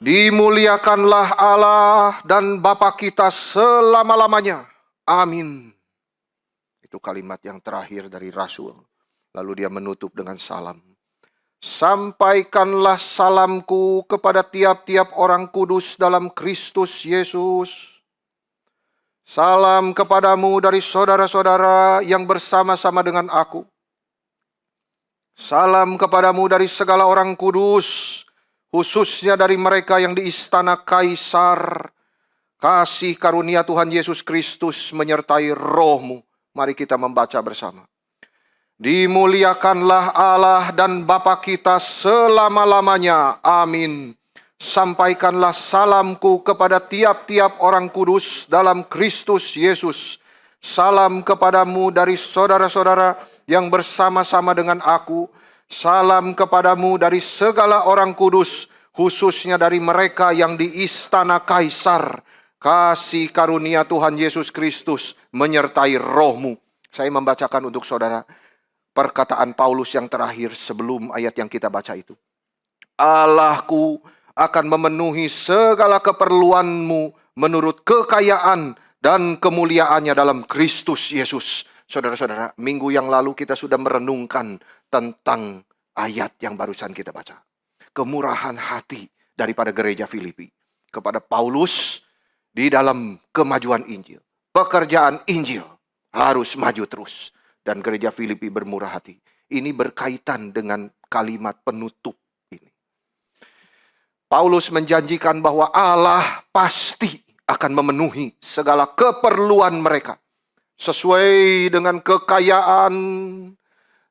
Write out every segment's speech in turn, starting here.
Dimuliakanlah Allah dan Bapa kita selama-lamanya. Amin. Itu kalimat yang terakhir dari Rasul. Lalu dia menutup dengan salam. Sampaikanlah salamku kepada tiap-tiap orang kudus dalam Kristus Yesus. Salam kepadamu dari saudara-saudara yang bersama-sama dengan aku. Salam kepadamu dari segala orang kudus, khususnya dari mereka yang di istana Kaisar. Kasih karunia Tuhan Yesus Kristus menyertai rohmu. Mari kita membaca bersama. Dimuliakanlah Allah dan Bapa kita selama-lamanya. Amin. Sampaikanlah salamku kepada tiap-tiap orang kudus dalam Kristus Yesus. Salam kepadamu dari saudara-saudara yang bersama-sama dengan aku. Salam kepadamu dari segala orang kudus, khususnya dari mereka yang di istana Kaisar. Kasih karunia Tuhan Yesus Kristus menyertai rohmu. Saya membacakan untuk saudara perkataan Paulus yang terakhir sebelum ayat yang kita baca itu. Allahku akan memenuhi segala keperluanmu menurut kekayaan dan kemuliaannya dalam Kristus Yesus. Saudara-saudara, minggu yang lalu kita sudah merenungkan tentang ayat yang barusan kita baca. Kemurahan hati daripada gereja Filipi kepada Paulus di dalam kemajuan Injil. Pekerjaan Injil harus maju terus. Dan gereja Filipi bermurah hati. Ini berkaitan dengan kalimat penutup ini. Paulus menjanjikan bahwa Allah pasti akan memenuhi segala keperluan mereka. Sesuai dengan kekayaan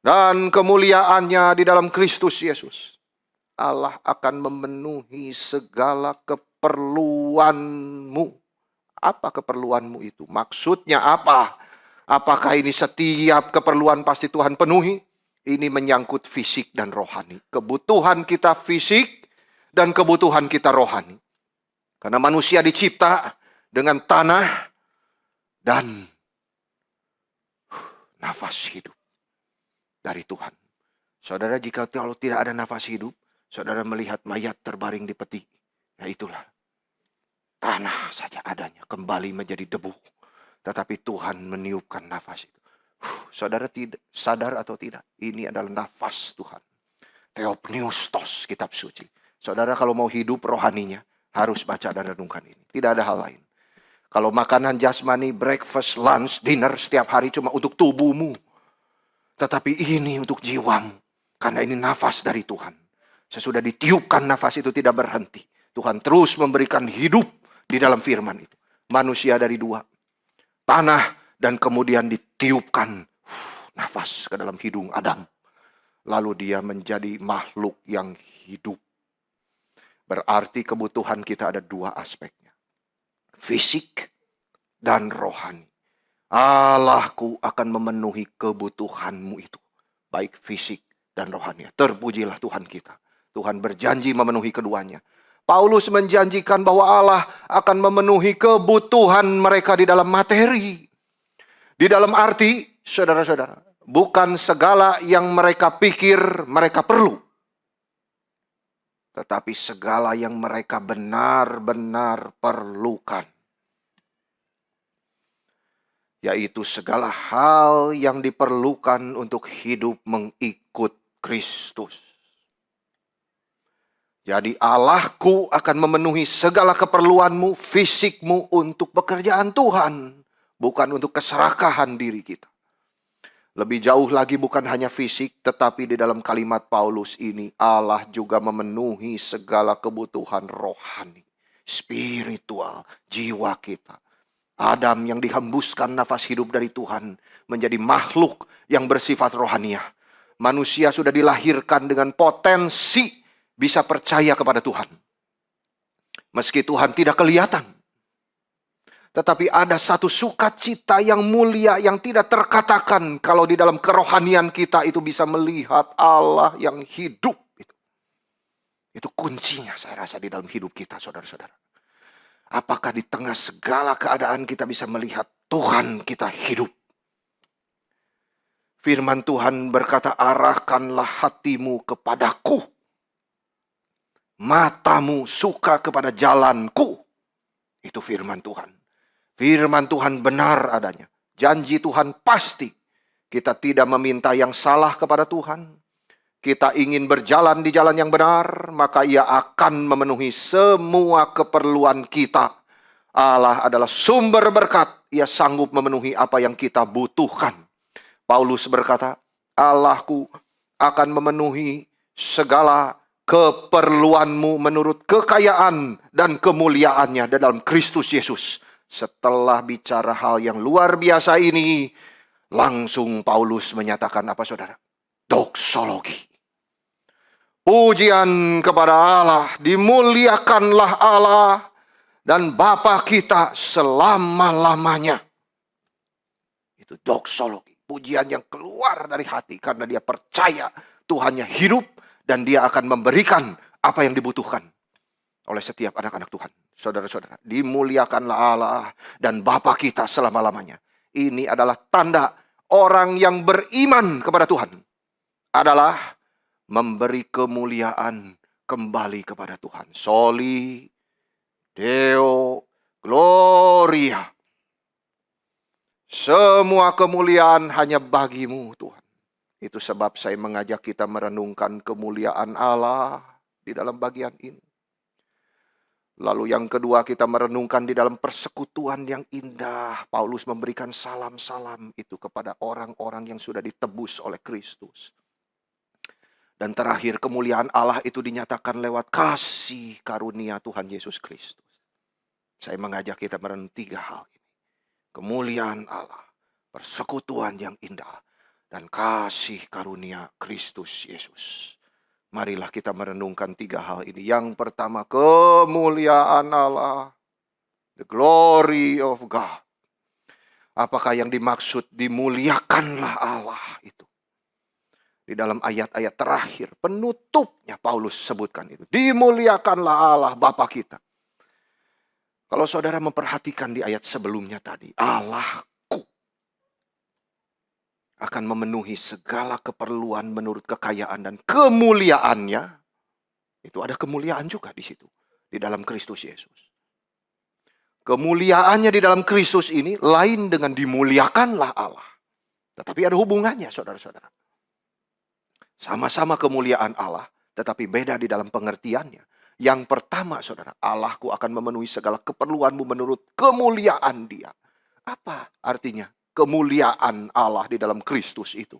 dan kemuliaannya di dalam Kristus Yesus. Allah akan memenuhi segala keperluanmu. Apa keperluanmu itu? Maksudnya apa? Apakah ini setiap keperluan pasti Tuhan penuhi? Ini menyangkut fisik dan rohani. Kebutuhan kita fisik dan kebutuhan kita rohani. Karena manusia dicipta dengan tanah dan nafas hidup dari Tuhan. Saudara, jika kalau tidak ada nafas hidup, saudara melihat mayat terbaring di peti. Ya itulah. Tanah saja adanya, kembali menjadi debu. Tetapi Tuhan meniupkan nafas itu. Saudara tidak sadar atau tidak? Ini adalah nafas Tuhan. Theopneustos, kitab suci. Saudara kalau mau hidup rohaninya, harus baca dan renungkan ini. Tidak ada hal lain. Kalau makanan jasmani, breakfast, lunch, dinner setiap hari cuma untuk tubuhmu. Tetapi ini untuk jiwamu. Karena ini nafas dari Tuhan. Sesudah ditiupkan nafas itu tidak berhenti. Tuhan terus memberikan hidup di dalam firman itu. Manusia dari dua. Tanah dan kemudian ditiupkan nafas ke dalam hidung Adam. Lalu dia menjadi makhluk yang hidup. Berarti kebutuhan kita ada dua aspeknya. Fisik dan rohani. Allahku akan memenuhi kebutuhanmu itu. Baik fisik dan rohani. Terpujilah Tuhan kita. Tuhan berjanji memenuhi keduanya. Paulus menjanjikan bahwa Allah akan memenuhi kebutuhan mereka di dalam materi. Di dalam arti, saudara-saudara, bukan segala yang mereka pikir mereka perlu. Tetapi segala yang mereka benar-benar perlukan. Yaitu segala hal yang diperlukan untuk hidup mengikut Kristus. Jadi Allahku akan memenuhi segala keperluanmu, fisikmu untuk pekerjaan Tuhan. Bukan untuk keserakahan diri kita. Lebih jauh lagi bukan hanya fisik, tetapi di dalam kalimat Paulus ini Allah juga memenuhi segala kebutuhan rohani, spiritual, jiwa kita. Adam yang dihembuskan nafas hidup dari Tuhan menjadi makhluk yang bersifat rohaniah. Manusia sudah dilahirkan dengan potensi bisa percaya kepada Tuhan. Meski Tuhan tidak kelihatan. Tetapi ada satu sukacita yang mulia yang tidak terkatakan kalau di dalam kerohanian kita itu bisa melihat Allah yang hidup. Itu kuncinya saya rasa di dalam hidup kita, saudara-saudara. Apakah di tengah segala keadaan kita bisa melihat Tuhan kita hidup? Firman Tuhan berkata, arahkanlah hatimu kepadaku. matamu suka kepada jalanku. Itu firman Tuhan. Firman Tuhan benar adanya. Janji Tuhan pasti. Kita tidak meminta yang salah kepada Tuhan. Kita ingin berjalan di jalan yang benar, maka Ia akan memenuhi semua keperluan kita. Allah adalah sumber berkat. Ia sanggup memenuhi apa yang kita butuhkan. Paulus berkata, Allahku akan memenuhi segala keperluanmu menurut kekayaan dan kemuliaannya dalam Kristus Yesus. Setelah bicara hal yang luar biasa ini, langsung Paulus menyatakan apa saudara? Doksologi. Pujian kepada Allah, dimuliakanlah Allah dan Bapa kita selama-lamanya. Itu doksologi. Pujian yang keluar dari hati karena dia percaya Tuhannya hidup dan dia akan memberikan apa yang dibutuhkan oleh setiap anak-anak Tuhan. Saudara-saudara, dimuliakanlah Allah dan Bapa kita selama-lamanya. Ini adalah tanda orang yang beriman kepada Tuhan adalah memberi kemuliaan kembali kepada Tuhan. Soli Deo Gloria. Semua kemuliaan hanya bagimu Tuhan. Itu sebab saya mengajak kita merenungkan kemuliaan Allah di dalam bagian ini. Lalu yang kedua kita merenungkan di dalam persekutuan yang indah. Paulus memberikan salam-salam itu kepada orang-orang yang sudah ditebus oleh Kristus. Dan terakhir kemuliaan Allah itu dinyatakan lewat kasih karunia Tuhan Yesus Kristus. Saya mengajak kita merenung 3 hal ini. Kemuliaan Allah, persekutuan yang indah, dan kasih karunia Kristus Yesus. Marilah kita merenungkan 3 hal ini. Yang pertama, kemuliaan Allah. The glory of God. Apakah yang dimaksud dimuliakanlah Allah itu? Di dalam ayat-ayat terakhir, penutupnya Paulus sebutkan itu. Dimuliakanlah Allah Bapa kita. Kalau saudara memperhatikan di ayat sebelumnya tadi, Allahku akan memenuhi segala keperluan menurut kekayaan dan kemuliaannya. Itu ada kemuliaan juga di situ, di dalam Kristus Yesus. Kemuliaannya di dalam Kristus ini lain dengan dimuliakanlah Allah. Tetapi ada hubungannya saudara-saudara. Sama-sama kemuliaan Allah, tetapi beda di dalam pengertiannya. Yang pertama saudara, Allahku akan memenuhi segala keperluanmu menurut kemuliaan Dia. Apa artinya kemuliaan Allah di dalam Kristus itu?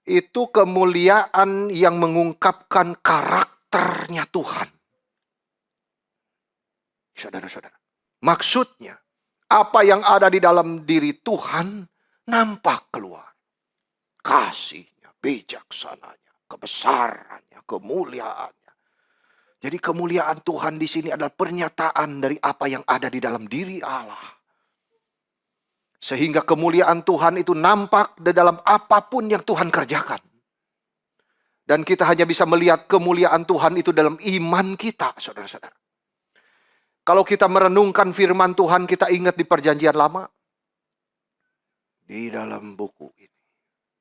Itu kemuliaan yang mengungkapkan karakternya Tuhan. Saudara-saudara, maksudnya apa yang ada di dalam diri Tuhan nampak keluar. Kasihnya, bijaksananya, kebesarannya, kemuliaannya. Jadi kemuliaan Tuhan di sini adalah pernyataan dari apa yang ada di dalam diri Allah. Sehingga kemuliaan Tuhan itu nampak di dalam apapun yang Tuhan kerjakan. Dan kita hanya bisa melihat kemuliaan Tuhan itu dalam iman kita, saudara-saudara. Kalau kita merenungkan firman Tuhan, kita ingat di Perjanjian Lama. Di dalam buku ini.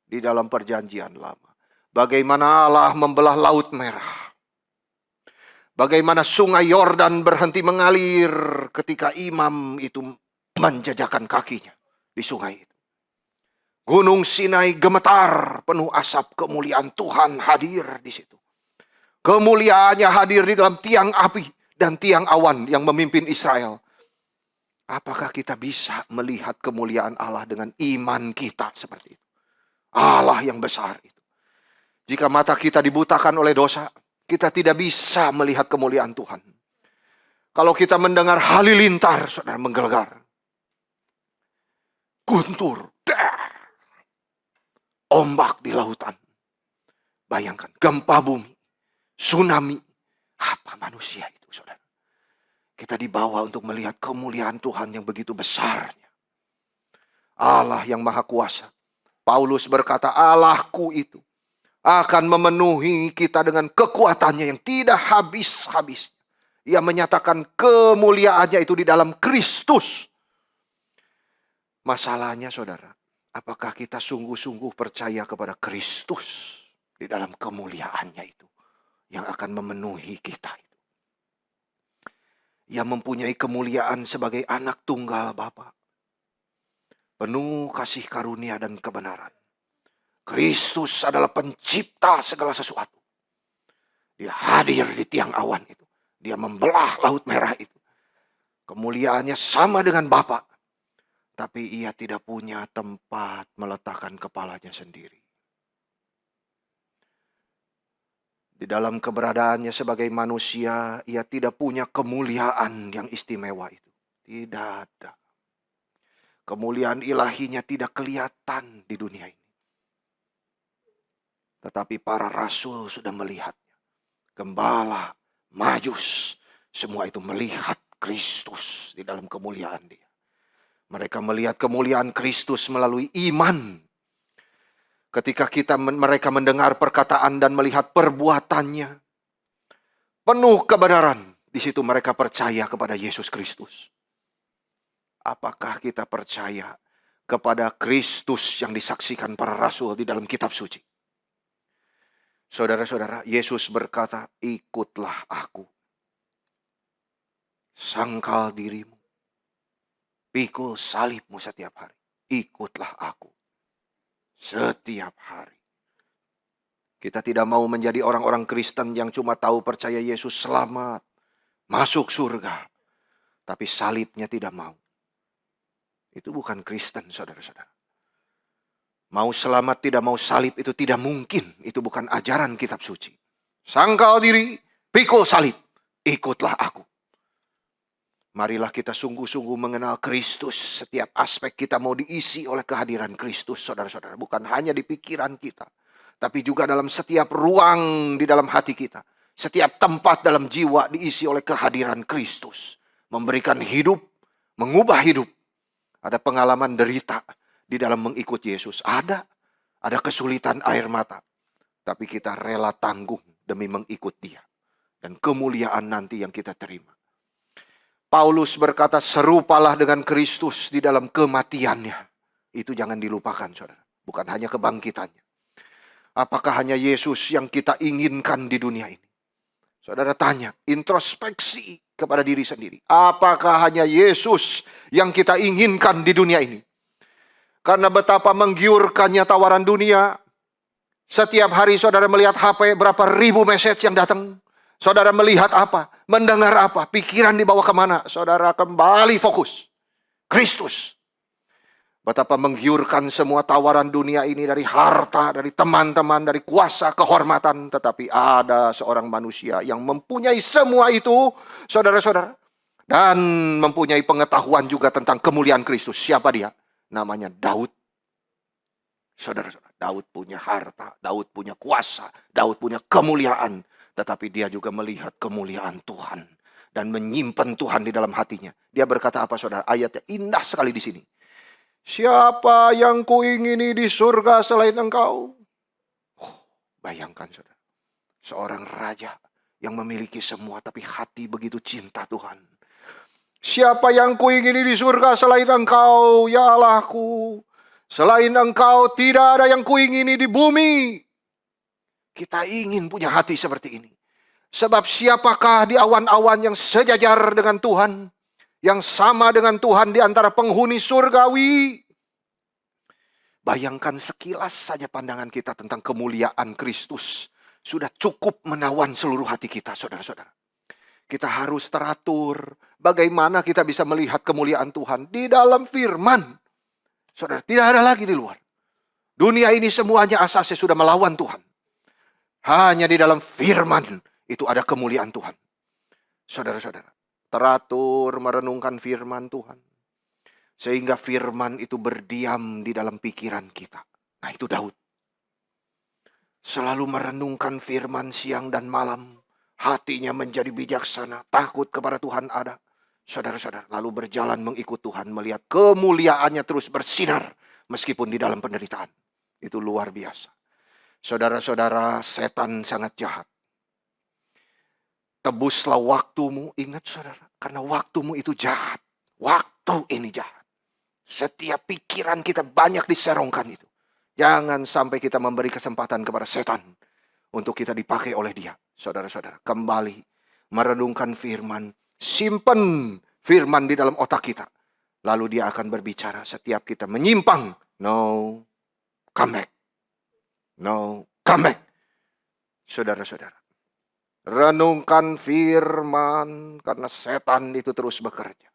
Di dalam Perjanjian Lama. Bagaimana Allah membelah Laut Merah. Bagaimana sungai Yordan berhenti mengalir ketika imam itu menjajakan kakinya di sungai itu. Gunung Sinai gemetar, penuh asap, kemuliaan Tuhan hadir di situ. Kemuliaannya hadir di dalam tiang api dan tiang awan yang memimpin Israel. Apakah kita bisa melihat kemuliaan Allah dengan iman kita seperti itu? Allah yang besar itu. Jika mata kita dibutakan oleh dosa, kita tidak bisa melihat kemuliaan Tuhan. Kalau kita mendengar halilintar, saudara menggelegar. Guntur, ombak di lautan. Bayangkan, gempa bumi, tsunami. Apa manusia itu, saudara? Kita dibawa untuk melihat kemuliaan Tuhan yang begitu besarnya. Allah yang maha kuasa. Paulus berkata, Allahku itu akan memenuhi kita dengan kekuatannya yang tidak habis-habis. Ia menyatakan kemuliaannya itu di dalam Kristus. Masalahnya saudara, apakah kita sungguh-sungguh percaya kepada Kristus di dalam kemuliaannya itu yang akan memenuhi kita. Ia mempunyai kemuliaan sebagai anak tunggal Bapa, penuh kasih karunia dan kebenaran. Kristus adalah pencipta segala sesuatu. Dia hadir di tiang awan itu. Dia membelah laut merah itu. Kemuliaannya sama dengan Bapa, tapi ia tidak punya tempat meletakkan kepalanya sendiri. Di dalam keberadaannya sebagai manusia, ia tidak punya kemuliaan yang istimewa itu. Tidak ada. Kemuliaan ilahinya tidak kelihatan di dunia ini. Tetapi para rasul sudah melihatnya. Gembala, Majus, semua itu melihat Kristus di dalam kemuliaan dia. Mereka melihat kemuliaan Kristus melalui iman. Ketika mereka mendengar perkataan dan melihat perbuatannya, penuh kebenaran, di situ mereka percaya kepada Yesus Kristus. Apakah kita percaya kepada Kristus yang disaksikan para rasul di dalam kitab suci? Saudara-saudara, Yesus berkata, ikutlah aku. Sangkal dirimu. Pikul salibmu setiap hari. Ikutlah aku. Setiap hari. Kita tidak mau menjadi orang-orang Kristen yang cuma tahu percaya Yesus selamat, masuk surga, tapi salibnya tidak mau. Itu bukan Kristen, saudara-saudara. Mau selamat tidak mau salib itu tidak mungkin. Itu bukan ajaran kitab suci. Sangkal diri, pikul salib, ikutlah aku. Marilah kita sungguh-sungguh mengenal Kristus. Setiap aspek kita mau diisi oleh kehadiran Kristus, saudara-saudara. Bukan hanya di pikiran kita, tapi juga dalam setiap ruang di dalam hati kita. Setiap tempat dalam jiwa diisi oleh kehadiran Kristus. Memberikan hidup, mengubah hidup. Ada pengalaman derita di dalam mengikut Yesus. Ada kesulitan air mata. Tapi kita rela tanggung demi mengikut Dia. Dan kemuliaan nanti yang kita terima. Paulus berkata, serupalah dengan Kristus di dalam kematiannya. Itu jangan dilupakan, saudara. Bukan hanya kebangkitannya. Apakah hanya Yesus yang kita inginkan di dunia ini? Saudara tanya, introspeksi kepada diri sendiri. Apakah hanya Yesus yang kita inginkan di dunia ini? Karena betapa menggiurkannya tawaran dunia. Setiap hari saudara melihat HP, berapa ribu message yang datang. Saudara melihat apa? Mendengar apa? Pikiran dibawa kemana? Saudara kembali fokus. Kristus. Betapa menggiurkan semua tawaran dunia ini dari harta, dari teman-teman, dari kuasa, kehormatan. Tetapi ada seorang manusia yang mempunyai semua itu, saudara-saudara. Dan mempunyai pengetahuan juga tentang kemuliaan Kristus. Siapa dia? Namanya Daud. Saudara-saudara, Daud punya harta, Daud punya kuasa, Daud punya kemuliaan. Tetapi dia juga melihat kemuliaan Tuhan. Dan menyimpan Tuhan di dalam hatinya. Dia berkata apa, saudara? Ayatnya indah sekali di sini. Siapa yang kuingini di surga selain engkau? Bayangkan, saudara. Seorang raja yang memiliki semua, tapi hati begitu cinta Tuhan. Siapa yang kuingini di surga selain engkau, ya Allahku? Selain engkau tidak ada yang kuingini di bumi. Kita ingin punya hati seperti ini. Sebab siapakah di awan-awan yang sejajar dengan Tuhan? Yang sama dengan Tuhan di antara penghuni surgawi? Bayangkan sekilas saja pandangan kita tentang kemuliaan Kristus. Sudah cukup menawan seluruh hati kita, saudara-saudara. Kita harus teratur. Bagaimana kita bisa melihat kemuliaan Tuhan? Di dalam firman. Saudara, tidak ada lagi di luar. Dunia ini semuanya asasnya sudah melawan Tuhan. Hanya di dalam firman itu ada kemuliaan Tuhan. Saudara-saudara, teratur merenungkan firman Tuhan. Sehingga firman itu berdiam di dalam pikiran kita. Nah, itu Daud. Selalu merenungkan firman siang dan malam. Hatinya menjadi bijaksana, takut kepada Tuhan ada. Saudara-saudara, lalu berjalan mengikut Tuhan, melihat kemuliaannya terus bersinar meskipun di dalam penderitaan. Itu luar biasa. Saudara-saudara, setan sangat jahat. Tebuslah waktumu, ingat saudara, karena waktumu itu jahat. Waktu ini jahat. Setiap pikiran kita banyak diserongkan itu. Jangan sampai kita memberi kesempatan kepada setan untuk kita dipakai oleh dia. saudara-saudara, kembali merenungkan firman. Simpen firman di dalam otak kita. Lalu dia akan berbicara setiap kita menyimpang. No, come back. No, come back. Saudara-saudara, renungkan firman karena setan itu terus bekerja.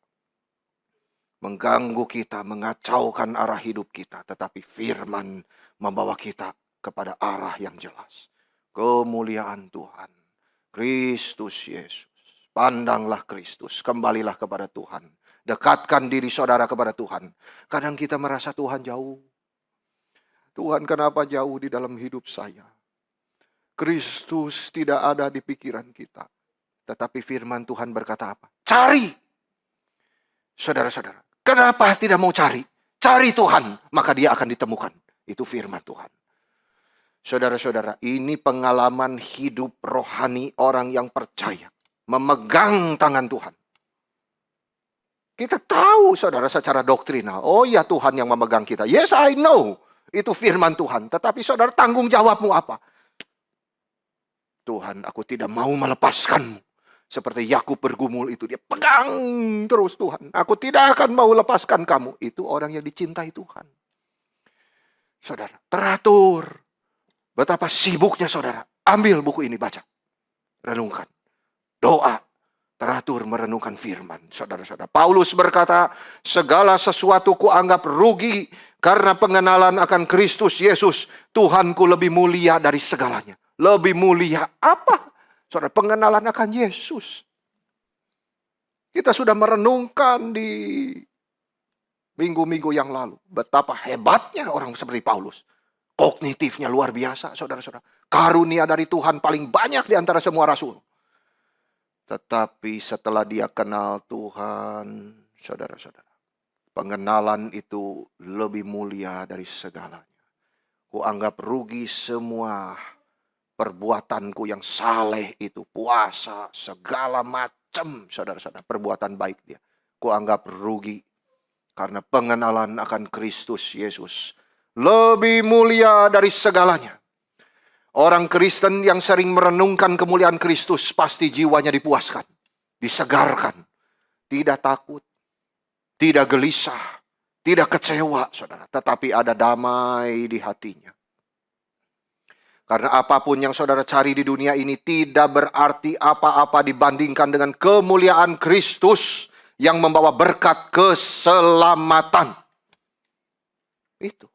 Mengganggu kita, mengacaukan arah hidup kita. Tetapi firman membawa kita kepada arah yang jelas. Kemuliaan Tuhan. Kristus Yesus. Pandanglah Kristus. Kembalilah kepada Tuhan. Dekatkan diri saudara kepada Tuhan. Kadang kita merasa Tuhan jauh. Tuhan, kenapa jauh di dalam hidup saya? Kristus tidak ada di pikiran kita. Tetapi firman Tuhan berkata apa? Cari. Saudara-saudara, kenapa tidak mau cari? Cari Tuhan, maka dia akan ditemukan. Itu firman Tuhan. Saudara-saudara, ini pengalaman hidup rohani orang yang percaya. Memegang tangan Tuhan. Kita tahu, saudara, secara doktrinal. Oh ya, Tuhan yang memegang kita. Yes, I know. Itu firman Tuhan. Tetapi saudara, tanggung jawabmu apa? Tuhan, aku tidak mau melepaskanmu. Seperti Yakub bergumul itu. Dia pegang terus Tuhan. Aku tidak akan mau lepaskan kamu. Itu orang yang dicintai Tuhan. Saudara, teratur. Betapa sibuknya saudara. Ambil buku ini, baca. Renungkan. Doa. Teratur merenungkan firman. Saudara-saudara, Paulus berkata, segala sesuatu kuanggap rugi karena pengenalan akan Kristus Yesus. Tuhanku lebih mulia dari segalanya. Lebih mulia apa? Saudara, pengenalan akan Yesus. Kita sudah merenungkan di minggu-minggu yang lalu. Betapa hebatnya orang seperti Paulus. Kognitifnya luar biasa, saudara-saudara. Karunia dari Tuhan paling banyak di antara semua rasul. Tetapi setelah dia kenal Tuhan, saudara-saudara, pengenalan itu lebih mulia dari segalanya. Kuanggap rugi semua perbuatanku yang saleh itu, puasa, segala macam, saudara-saudara, perbuatan baik dia. Kuanggap rugi karena pengenalan akan Kristus Yesus lebih mulia dari segalanya. Orang Kristen yang sering merenungkan kemuliaan Kristus pasti jiwanya dipuaskan, disegarkan, tidak takut, tidak gelisah, tidak kecewa, saudara, tetapi ada damai di hatinya. Karena apapun yang saudara cari di dunia ini tidak berarti apa-apa dibandingkan dengan kemuliaan Kristus yang membawa berkat keselamatan. Itu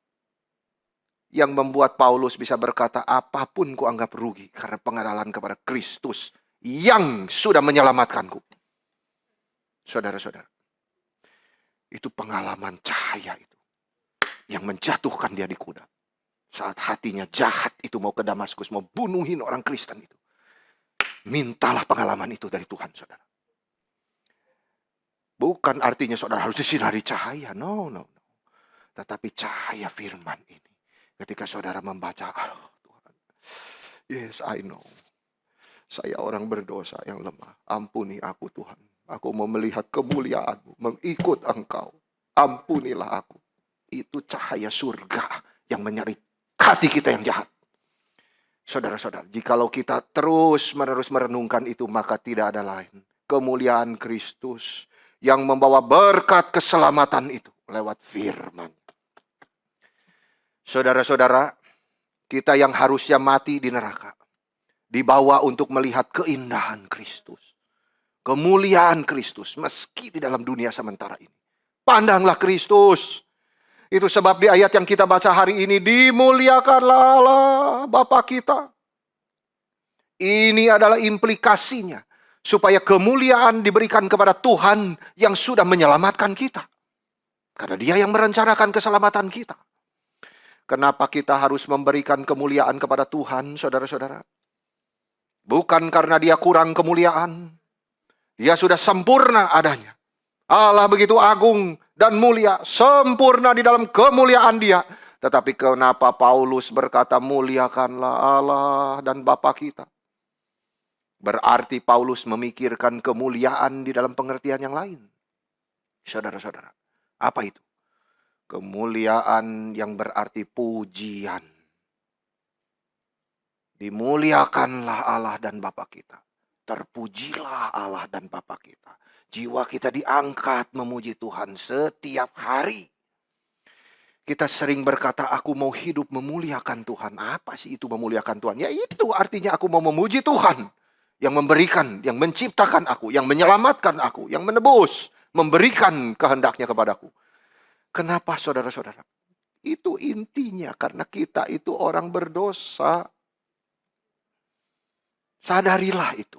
yang membuat Paulus bisa berkata, apapun kuanggap rugi karena pengenalan kepada Kristus yang sudah menyelamatkanku. Saudara-saudara, itu pengalaman cahaya itu yang menjatuhkan dia di kuda. Saat hatinya jahat itu mau ke Damaskus, mau bunuhin orang Kristen itu. Mintalah pengalaman itu dari Tuhan, saudara. Bukan artinya saudara harus disinari cahaya, no. Tetapi cahaya firman ini. Ketika saudara membaca, Tuhan, yes I know. Saya orang berdosa yang lemah. Ampuni aku Tuhan. Aku mau melihat kemuliaan-Mu, mengikut Engkau. Ampunilah aku. Itu cahaya surga yang menyeri hati kita yang jahat. Saudara-saudara, jikalau kita terus-menerus merenungkan itu, maka tidak ada lain. Kemuliaan Kristus yang membawa berkat keselamatan itu lewat firman. Saudara-saudara, kita yang harusnya mati di neraka, dibawa untuk melihat keindahan Kristus. Kemuliaan Kristus, meski di dalam dunia sementara ini. Pandanglah Kristus. Itu sebab di ayat yang kita baca hari ini, dimuliakanlah Allah Bapa kita. Ini adalah implikasinya. Supaya kemuliaan diberikan kepada Tuhan yang sudah menyelamatkan kita. Karena dia yang merencanakan keselamatan kita. Kenapa kita harus memberikan kemuliaan kepada Tuhan, saudara-saudara? Bukan karena dia kurang kemuliaan. Dia sudah sempurna adanya. Allah begitu agung dan mulia, sempurna di dalam kemuliaan dia. Tetapi kenapa Paulus berkata, muliakanlah Allah dan Bapa kita? Berarti Paulus memikirkan kemuliaan di dalam pengertian yang lain. Saudara-saudara, apa itu? Kemuliaan yang berarti pujian. Dimuliakanlah Allah dan Bapa kita. Terpujilah Allah dan Bapa kita. Jiwa kita diangkat memuji Tuhan setiap hari. Kita sering berkata, aku mau hidup memuliakan Tuhan. Apa sih itu memuliakan Tuhan? Ya itu artinya aku mau memuji Tuhan. Yang memberikan, yang menciptakan aku, yang menyelamatkan aku, yang menebus, memberikan kehendaknya kepadaku. Kenapa saudara-saudara? Itu intinya karena kita itu orang berdosa. Sadarilah itu.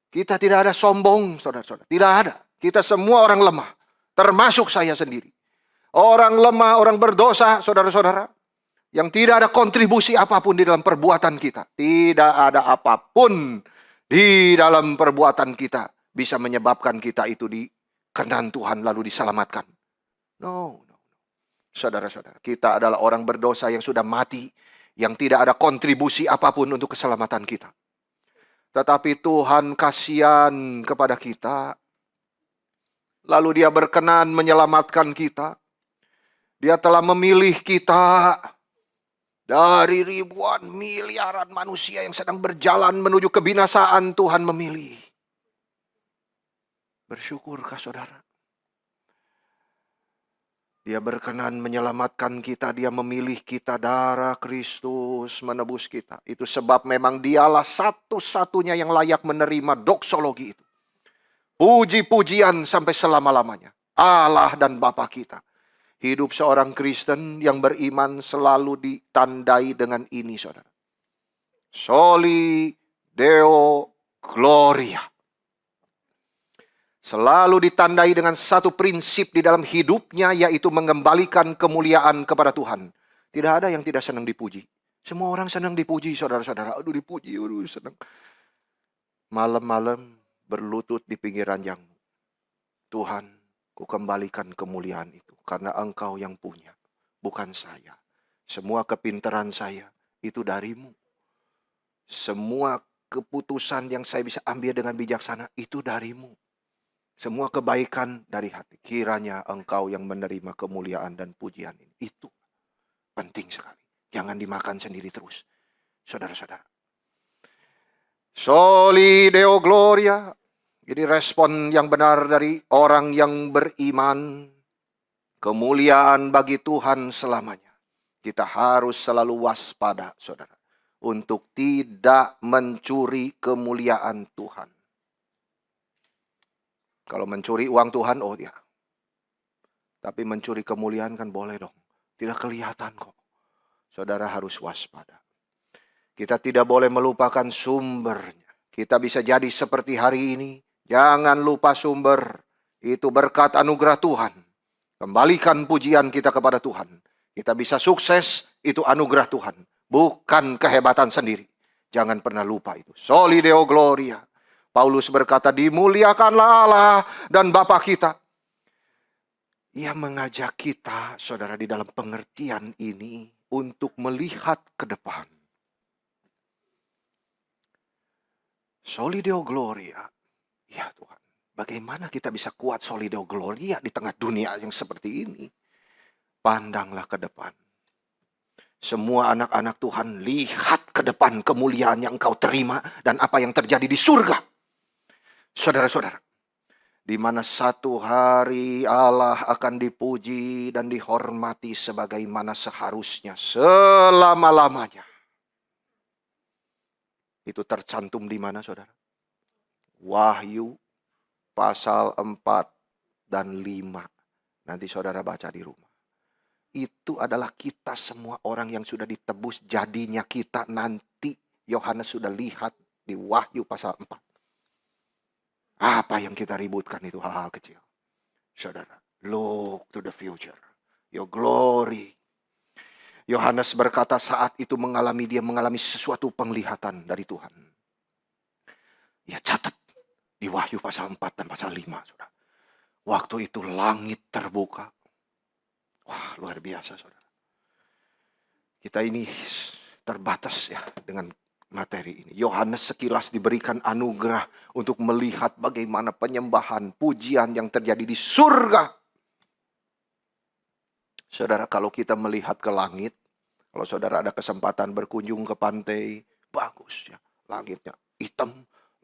Kita tidak ada sombong, saudara-saudara. Tidak ada. Kita semua orang lemah. Termasuk saya sendiri. Orang lemah, orang berdosa, saudara-saudara. Yang tidak ada kontribusi apapun di dalam perbuatan kita. Tidak ada apapun di dalam perbuatan kita bisa menyebabkan kita itu dikenan Tuhan lalu diselamatkan. No. Saudara-saudara, kita adalah orang berdosa yang sudah mati. Yang tidak ada kontribusi apapun untuk keselamatan kita. Tetapi Tuhan kasihan kepada kita. Lalu Dia berkenan menyelamatkan kita. Dia telah memilih kita dari ribuan miliaran manusia yang sedang berjalan menuju kebinasaan. Tuhan memilih. Bersyukurkah saudara? Dia berkenan menyelamatkan kita. Dia memilih kita, darah Kristus menebus kita. Itu sebab memang Dialah satu-satunya yang layak menerima doksologi itu. Puji-pujian sampai selama-lamanya. Allah dan Bapa kita. Hidup seorang Kristen yang beriman selalu ditandai dengan ini, saudara. Soli Deo Gloria. Selalu ditandai dengan satu prinsip di dalam hidupnya, yaitu mengembalikan kemuliaan kepada Tuhan. Tidak ada yang tidak senang dipuji. Semua orang senang dipuji, saudara-saudara. Aduh dipuji, aduh senang. Malam-malam berlutut di pinggir ranjangmu. Tuhan, ku kembalikan kemuliaan itu. Karena Engkau yang punya, bukan saya. Semua kepintaran saya itu darimu. Semua keputusan yang saya bisa ambil dengan bijaksana itu darimu. Semua kebaikan dari hati. Kiranya Engkau yang menerima kemuliaan dan pujian ini. Itu penting sekali. Jangan dimakan sendiri terus. Saudara-saudara. Soli Deo Gloria. Jadi respon yang benar dari orang yang beriman. Kemuliaan bagi Tuhan selamanya. Kita harus selalu waspada, saudara. Untuk tidak mencuri kemuliaan Tuhan. Kalau mencuri uang Tuhan, oh ya. Tapi mencuri kemuliaan kan boleh dong. Tidak kelihatan kok. Saudara harus waspada. Kita tidak boleh melupakan sumbernya. Kita bisa jadi seperti hari ini. Jangan lupa sumber. Itu berkat anugerah Tuhan. Kembalikan pujian kita kepada Tuhan. Kita bisa sukses, itu anugerah Tuhan. Bukan kehebatan sendiri. Jangan pernah lupa itu. Soli Deo Gloria. Paulus berkata, dimuliakanlah Allah dan Bapa kita. Ia mengajak kita, saudara, di dalam pengertian ini untuk melihat ke depan. Soli Deo Gloria. Ya Tuhan. Bagaimana kita bisa kuat Soli Deo Gloria di tengah dunia yang seperti ini? Pandanglah ke depan. Semua anak-anak Tuhan lihat ke depan kemuliaan yang engkau terima dan apa yang terjadi di surga. Saudara-saudara, di mana satu hari Allah akan dipuji dan dihormati sebagaimana seharusnya selama-lamanya. Itu tercantum di mana, saudara? Wahyu pasal 4 dan 5. Nanti saudara baca di rumah. Itu adalah kita semua orang yang sudah ditebus, jadinya kita nanti. Yohanes sudah lihat di Wahyu pasal 4. Apa yang kita ributkan itu hal-hal kecil. Saudara, look to the future. Your glory. Yohanes berkata saat itu dia mengalami sesuatu penglihatan dari Tuhan. Ya catat. Di Wahyu pasal 4 dan pasal 5. Saudara. Waktu itu langit terbuka. Wah, luar biasa, saudara. Kita ini terbatas ya dengan materi ini. Yohanes sekilas diberikan anugerah untuk melihat bagaimana penyembahan, pujian yang terjadi di surga. Saudara, kalau kita melihat ke langit Kalau saudara ada kesempatan berkunjung ke pantai, bagus ya. Langitnya hitam,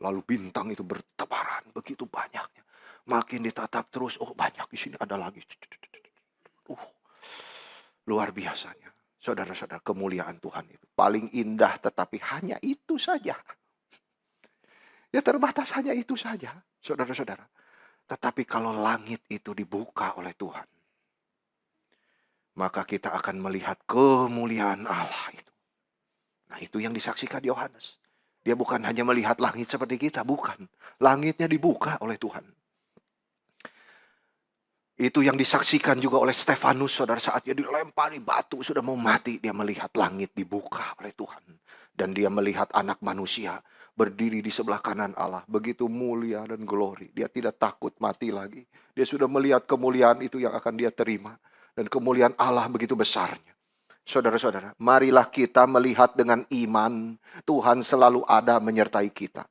lalu bintang itu bertebaran begitu banyaknya. Makin ditatap terus, oh banyak di sini ada lagi. Luar biasanya. Saudara-saudara, kemuliaan Tuhan itu paling indah, tetapi hanya itu saja. Ya terbatas hanya itu saja, saudara-saudara. Tetapi kalau langit itu dibuka oleh Tuhan, maka kita akan melihat kemuliaan Allah itu. Nah, itu yang disaksikan Yohanes. Dia bukan hanya melihat langit seperti kita, bukan. Langitnya dibuka oleh Tuhan. Itu yang disaksikan juga oleh Stefanus, saudara, saat dia dilempari batu, sudah mau mati. Dia melihat langit dibuka oleh Tuhan. Dan dia melihat anak manusia berdiri di sebelah kanan Allah. Begitu mulia dan glori. Dia tidak takut mati lagi. Dia sudah melihat kemuliaan itu yang akan dia terima. Dan kemuliaan Allah begitu besarnya. Saudara-saudara, marilah kita melihat dengan iman. Tuhan selalu ada menyertai kita.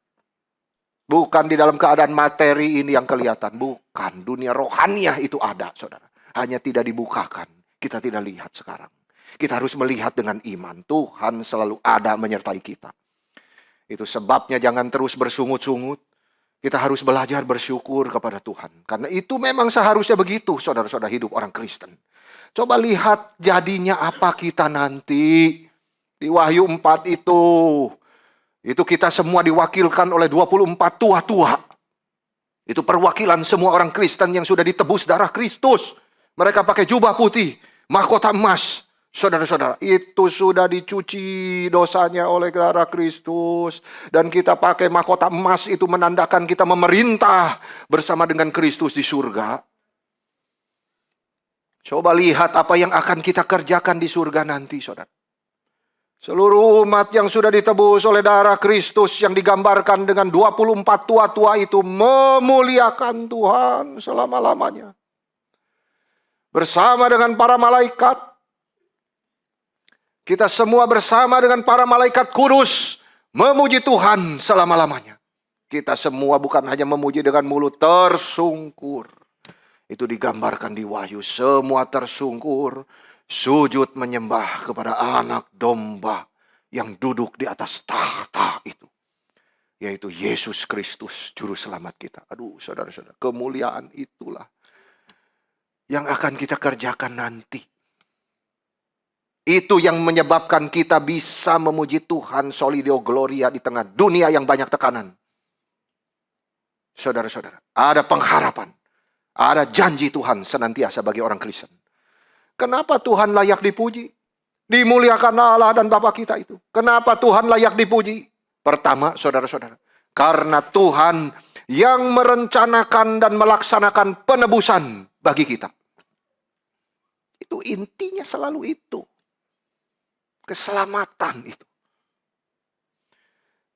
Bukan di dalam keadaan materi ini yang kelihatan. Bukan, dunia rohaniah itu ada, saudara. Hanya tidak dibukakan. Kita tidak lihat sekarang. Kita harus melihat dengan iman. Tuhan selalu ada menyertai kita. Itu sebabnya jangan terus bersungut-sungut. Kita harus belajar bersyukur kepada Tuhan. Karena itu memang seharusnya begitu, saudara-saudara, hidup orang Kristen. Coba lihat jadinya apa kita nanti. Di Wahyu 4 itu kita semua diwakilkan oleh 24 tua-tua. Itu perwakilan semua orang Kristen yang sudah ditebus darah Kristus. Mereka pakai jubah putih, mahkota emas. Saudara-saudara, itu sudah dicuci dosanya oleh darah Kristus. Dan kita pakai mahkota emas itu menandakan kita memerintah bersama dengan Kristus di surga. Coba lihat apa yang akan kita kerjakan di surga nanti, saudara. Seluruh umat yang sudah ditebus oleh darah Kristus yang digambarkan dengan 24 tua-tua itu memuliakan Tuhan selama-lamanya. Bersama dengan para malaikat. Kita semua bersama dengan para malaikat kudus memuji Tuhan selama-lamanya. Kita semua bukan hanya memuji dengan mulut, tersungkur. Itu digambarkan di Wahyu, semua tersungkur. Sujud menyembah kepada anak domba yang duduk di atas tahta itu. Yaitu Yesus Kristus, juru selamat kita. Aduh, saudara-saudara, kemuliaan itulah yang akan kita kerjakan nanti. Itu yang menyebabkan kita bisa memuji Tuhan soli Deo gloria di tengah dunia yang banyak tekanan. Saudara-saudara, ada pengharapan. Ada janji Tuhan senantiasa bagi orang Kristen. Kenapa Tuhan layak dipuji? Dimuliakan Allah dan Bapa kita itu. Kenapa Tuhan layak dipuji? Pertama, saudara-saudara, karena Tuhan yang merencanakan dan melaksanakan penebusan bagi kita. Itu intinya selalu itu. Keselamatan itu.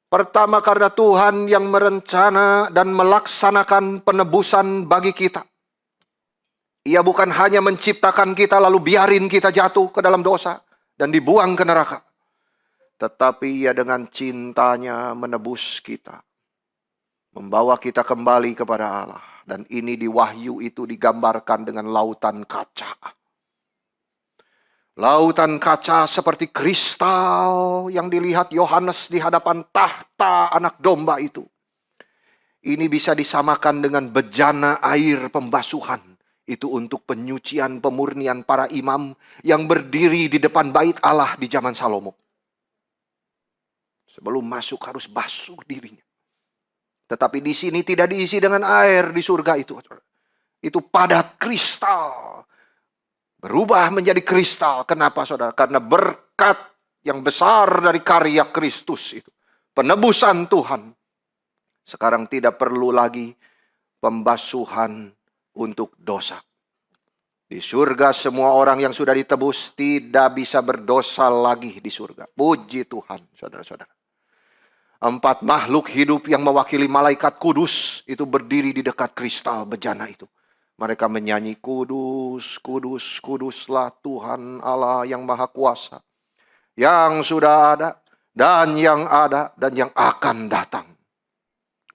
Pertama, karena Tuhan yang merencana dan melaksanakan penebusan bagi kita. Ia bukan hanya menciptakan kita lalu biarin kita jatuh ke dalam dosa dan dibuang ke neraka. Tetapi ia dengan cintanya menebus kita. Membawa kita kembali kepada Allah. Dan ini di Wahyu itu digambarkan dengan lautan kaca. Lautan kaca seperti kristal yang dilihat Yohanes di hadapan tahta anak domba itu. Ini bisa disamakan dengan bejana air pembasuhan. Itu untuk penyucian pemurnian para imam yang berdiri di depan bait Allah di zaman Salomo. Sebelum masuk harus basuh dirinya. Tetapi di sini tidak diisi dengan air di surga itu. Itu padat kristal. Berubah menjadi kristal. Kenapa, saudara? Karena berkat yang besar dari karya Kristus itu. Penebusan Tuhan. Sekarang tidak perlu lagi pembasuhan untuk dosa. Di surga semua orang yang sudah ditebus tidak bisa berdosa lagi di surga. Puji Tuhan, saudara-saudara. 4 makhluk hidup yang mewakili malaikat kudus itu berdiri di dekat kristal bejana itu. Mereka menyanyi, kudus, kudus, kuduslah Tuhan Allah yang Maha Kuasa. Yang sudah ada dan yang akan datang.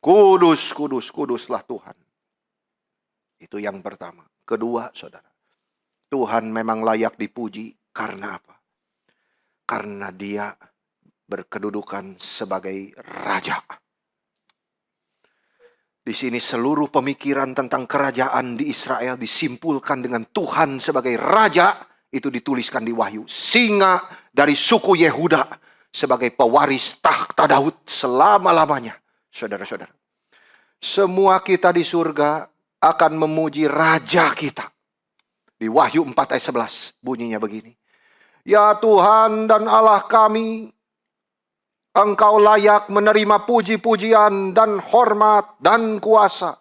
Kudus, kudus, kuduslah Tuhan. Itu yang pertama. Kedua, saudara. Tuhan memang layak dipuji karena apa? karena dia berkedudukan sebagai raja. Di sini seluruh pemikiran tentang kerajaan di Israel disimpulkan dengan Tuhan sebagai raja. Itu dituliskan di Wahyu. Singa dari suku Yehuda sebagai pewaris takhta Daud selama-lamanya. Saudara-saudara, semua kita di surga akan memuji raja kita. Di Wahyu 4 ayat 11 bunyinya begini. Ya Tuhan dan Allah kami, Engkau layak menerima puji-pujian dan hormat dan kuasa.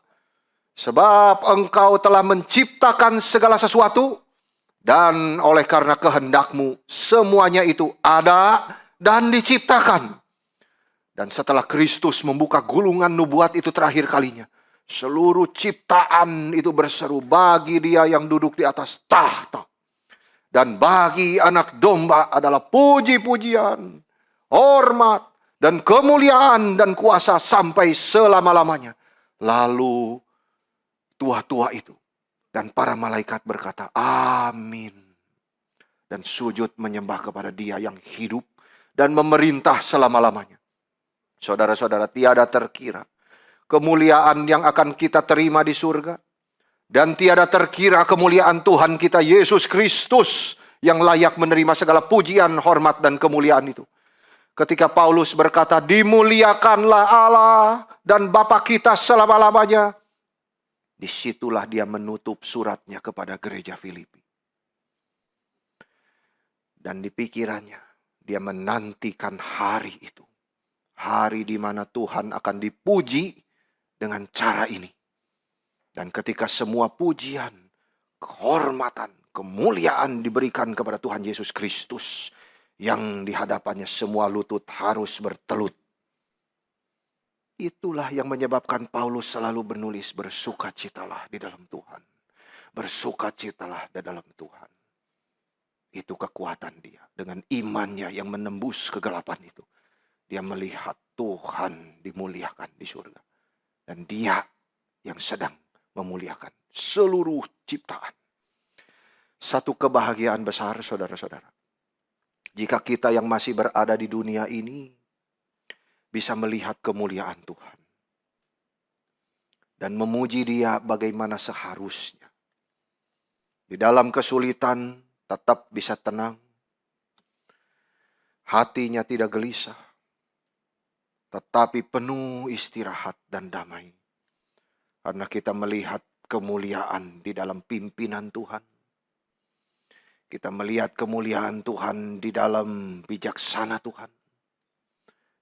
Sebab Engkau telah menciptakan segala sesuatu. Dan oleh karena kehendak-Mu semuanya itu ada dan diciptakan. Dan setelah Kristus membuka gulungan nubuat itu terakhir kalinya, seluruh ciptaan itu berseru bagi Dia yang duduk di atas tahta. Dan bagi Anak Domba adalah puji-pujian, hormat, dan kemuliaan dan kuasa sampai selama-lamanya. Lalu tua-tua itu dan para malaikat berkata, amin. Dan sujud menyembah kepada Dia yang hidup dan memerintah selama-lamanya. Saudara-saudara, tiada terkira kemuliaan yang akan kita terima di surga. Dan tiada terkira kemuliaan Tuhan kita Yesus Kristus yang layak menerima segala pujian, hormat, dan kemuliaan itu. Ketika Paulus berkata, dimuliakanlah Allah dan Bapa kita selama-lamanya. Disitulah dia menutup suratnya kepada gereja Filipi. Dan di pikirannya, dia menantikan hari itu. Hari di mana Tuhan akan dipuji dengan cara ini. Dan ketika semua pujian, kehormatan, kemuliaan diberikan kepada Tuhan Yesus Kristus, yang di hadapannya semua lutut harus bertelut. Itulah yang menyebabkan Paulus selalu menulis, bersukacitalah di dalam Tuhan. Bersukacitalah di dalam Tuhan. Itu kekuatan dia. Dengan imannya yang menembus kegelapan itu. Dia melihat Tuhan dimuliakan di surga. Dan dia yang sedang memuliakan seluruh ciptaan. Satu kebahagiaan besar, saudara-saudara. Jika kita yang masih berada di dunia ini bisa melihat kemuliaan Tuhan. Dan memuji Dia bagaimana seharusnya. Di dalam kesulitan tetap bisa tenang. Hatinya tidak gelisah. Tetapi penuh istirahat dan damai. Karena kita melihat kemuliaan di dalam pimpinan Tuhan. Kita melihat kemuliaan Tuhan di dalam bijaksana Tuhan.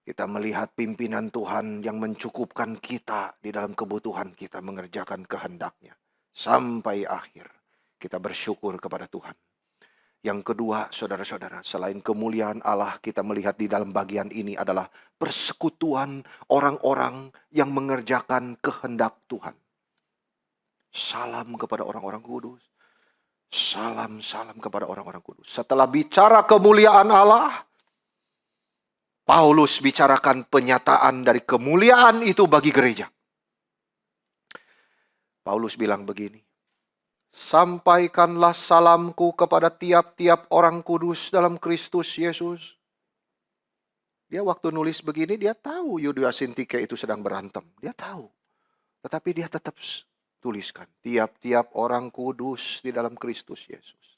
Kita melihat pimpinan Tuhan yang mencukupkan kita di dalam kebutuhan kita mengerjakan kehendak-Nya. Sampai akhir kita bersyukur kepada Tuhan. Yang kedua, saudara-saudara, selain kemuliaan Allah, kita melihat di dalam bagian ini adalah persekutuan orang-orang yang mengerjakan kehendak Tuhan. Salam kepada orang-orang kudus. Salam kepada orang-orang kudus. Setelah bicara kemuliaan Allah, Paulus bicarakan penyataan dari kemuliaan itu bagi gereja. Paulus bilang begini, sampaikanlah salamku kepada tiap-tiap orang kudus dalam Kristus Yesus. Dia waktu nulis begini, dia tahu Yudia Sintike itu sedang berantem. Dia tahu. Tetapi dia tetap tuliskan, tiap-tiap orang kudus di dalam Kristus Yesus.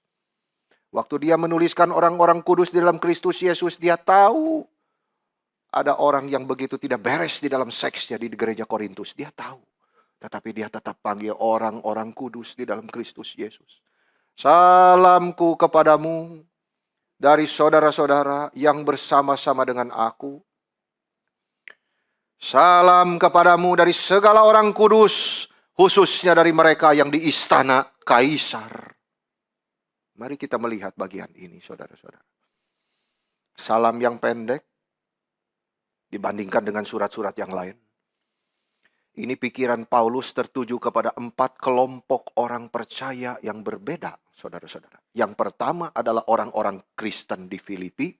Waktu dia menuliskan orang-orang kudus di dalam Kristus Yesus, dia tahu ada orang yang begitu tidak beres di dalam seksnya di gereja Korintus. Dia tahu. Tetapi dia tetap panggil orang-orang kudus di dalam Kristus Yesus. Salamku kepadamu dari saudara-saudara yang bersama-sama dengan aku. Salam kepadamu dari segala orang kudus, khususnya dari mereka yang di istana Kaisar. Mari kita melihat bagian ini, saudara-saudara. Salam yang pendek dibandingkan dengan surat-surat yang lain. Ini pikiran Paulus tertuju kepada 4 kelompok orang percaya yang berbeda, saudara-saudara. Yang pertama adalah orang-orang Kristen di Filipi.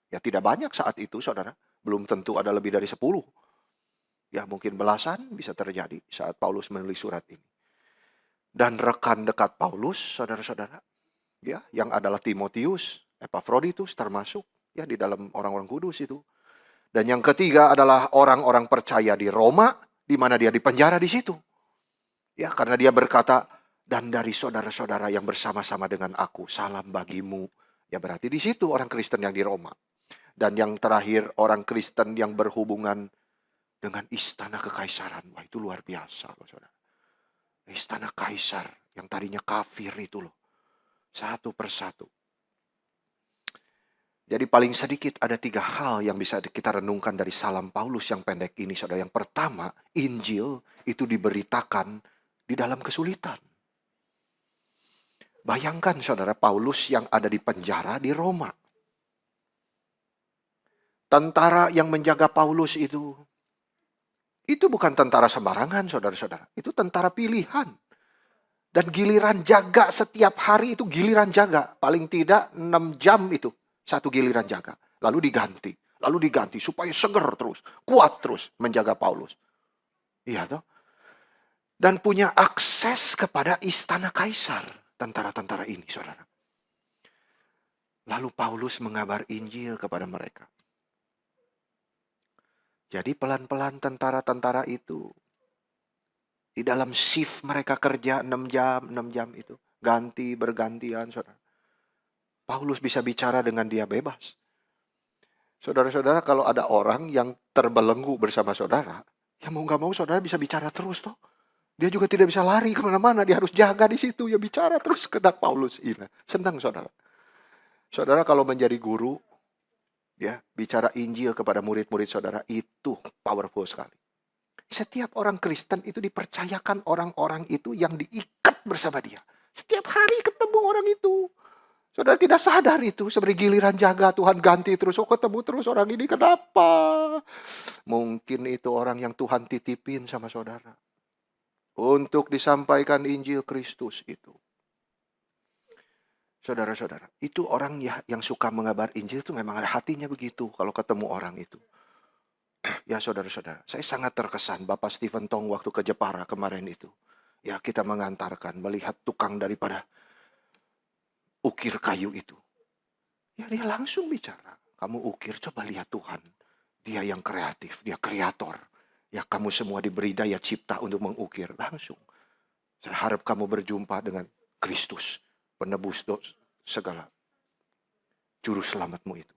Ya tidak banyak saat itu, saudara. Belum tentu ada lebih dari 10. Ya mungkin belasan bisa terjadi saat Paulus menulis surat ini. Dan rekan dekat Paulus, saudara-saudara, ya, yang adalah Timotius, Epafroditus termasuk, Ya, di dalam orang-orang kudus itu. Dan yang ketiga adalah orang-orang percaya di Roma, di mana dia dipenjara di situ. Ya, karena dia berkata, dan dari saudara-saudara yang bersama-sama dengan aku, salam bagimu. Ya, berarti di situ orang Kristen yang di Roma. Dan yang terakhir, orang Kristen yang berhubungan dengan istana kekaisaran. Wah, itu luar biasa, loh, saudara. Istana kaisar yang tadinya kafir itu loh. Satu persatu. Jadi paling sedikit ada 3 hal yang bisa kita renungkan dari salam Paulus yang pendek ini, saudara. Yang pertama, Injil itu diberitakan di dalam kesulitan. Bayangkan saudara, Paulus yang ada di penjara di Roma. Tentara yang menjaga Paulus itu bukan tentara sembarangan, saudara-saudara. Itu tentara pilihan. Dan giliran jaga setiap hari itu giliran jaga. Paling tidak 6 jam itu. Satu giliran jaga. Lalu diganti. Lalu diganti supaya seger terus. Kuat terus menjaga Paulus. Iya toh. Dan punya akses kepada istana kaisar. Tentara-tentara ini, saudara. Lalu Paulus mengabar Injil kepada mereka. Jadi pelan-pelan tentara-tentara itu, di dalam shift mereka kerja 6 jam itu. Bergantian, saudara. Paulus bisa bicara dengan dia bebas. Saudara-saudara, kalau ada orang yang terbelenggu bersama saudara, ya mau gak mau saudara bisa bicara terus toh. Dia juga tidak bisa lari kemana-mana, dia harus jaga di situ, ya bicara terus ke Paulus ini. Senang saudara. Saudara kalau menjadi guru, ya bicara Injil kepada murid-murid saudara, itu powerful sekali. Setiap orang Kristen itu dipercayakan orang-orang itu yang diikat bersama dia. Setiap hari ketemu orang itu. Saudara tidak sadar itu. Seperti giliran jaga Tuhan ganti terus. Oh ketemu terus orang ini kenapa? Mungkin itu orang yang Tuhan titipin sama saudara. Untuk disampaikan Injil Kristus itu. Saudara-saudara. Itu orang yang suka mengabar Injil itu memang ada hatinya begitu. Kalau ketemu orang itu. Ya saudara-saudara. Saya sangat terkesan Bapak Stephen Tong waktu ke Jepara kemarin itu. Ya kita mengantarkan. Melihat tukang daripada ukir kayu itu. Ya dia langsung bicara. Kamu ukir, coba lihat Tuhan. Dia yang kreatif, dia kreator. Ya kamu semua diberi daya cipta untuk mengukir. Langsung. Saya harap kamu berjumpa dengan Kristus. Penebus segala juru selamatmu itu.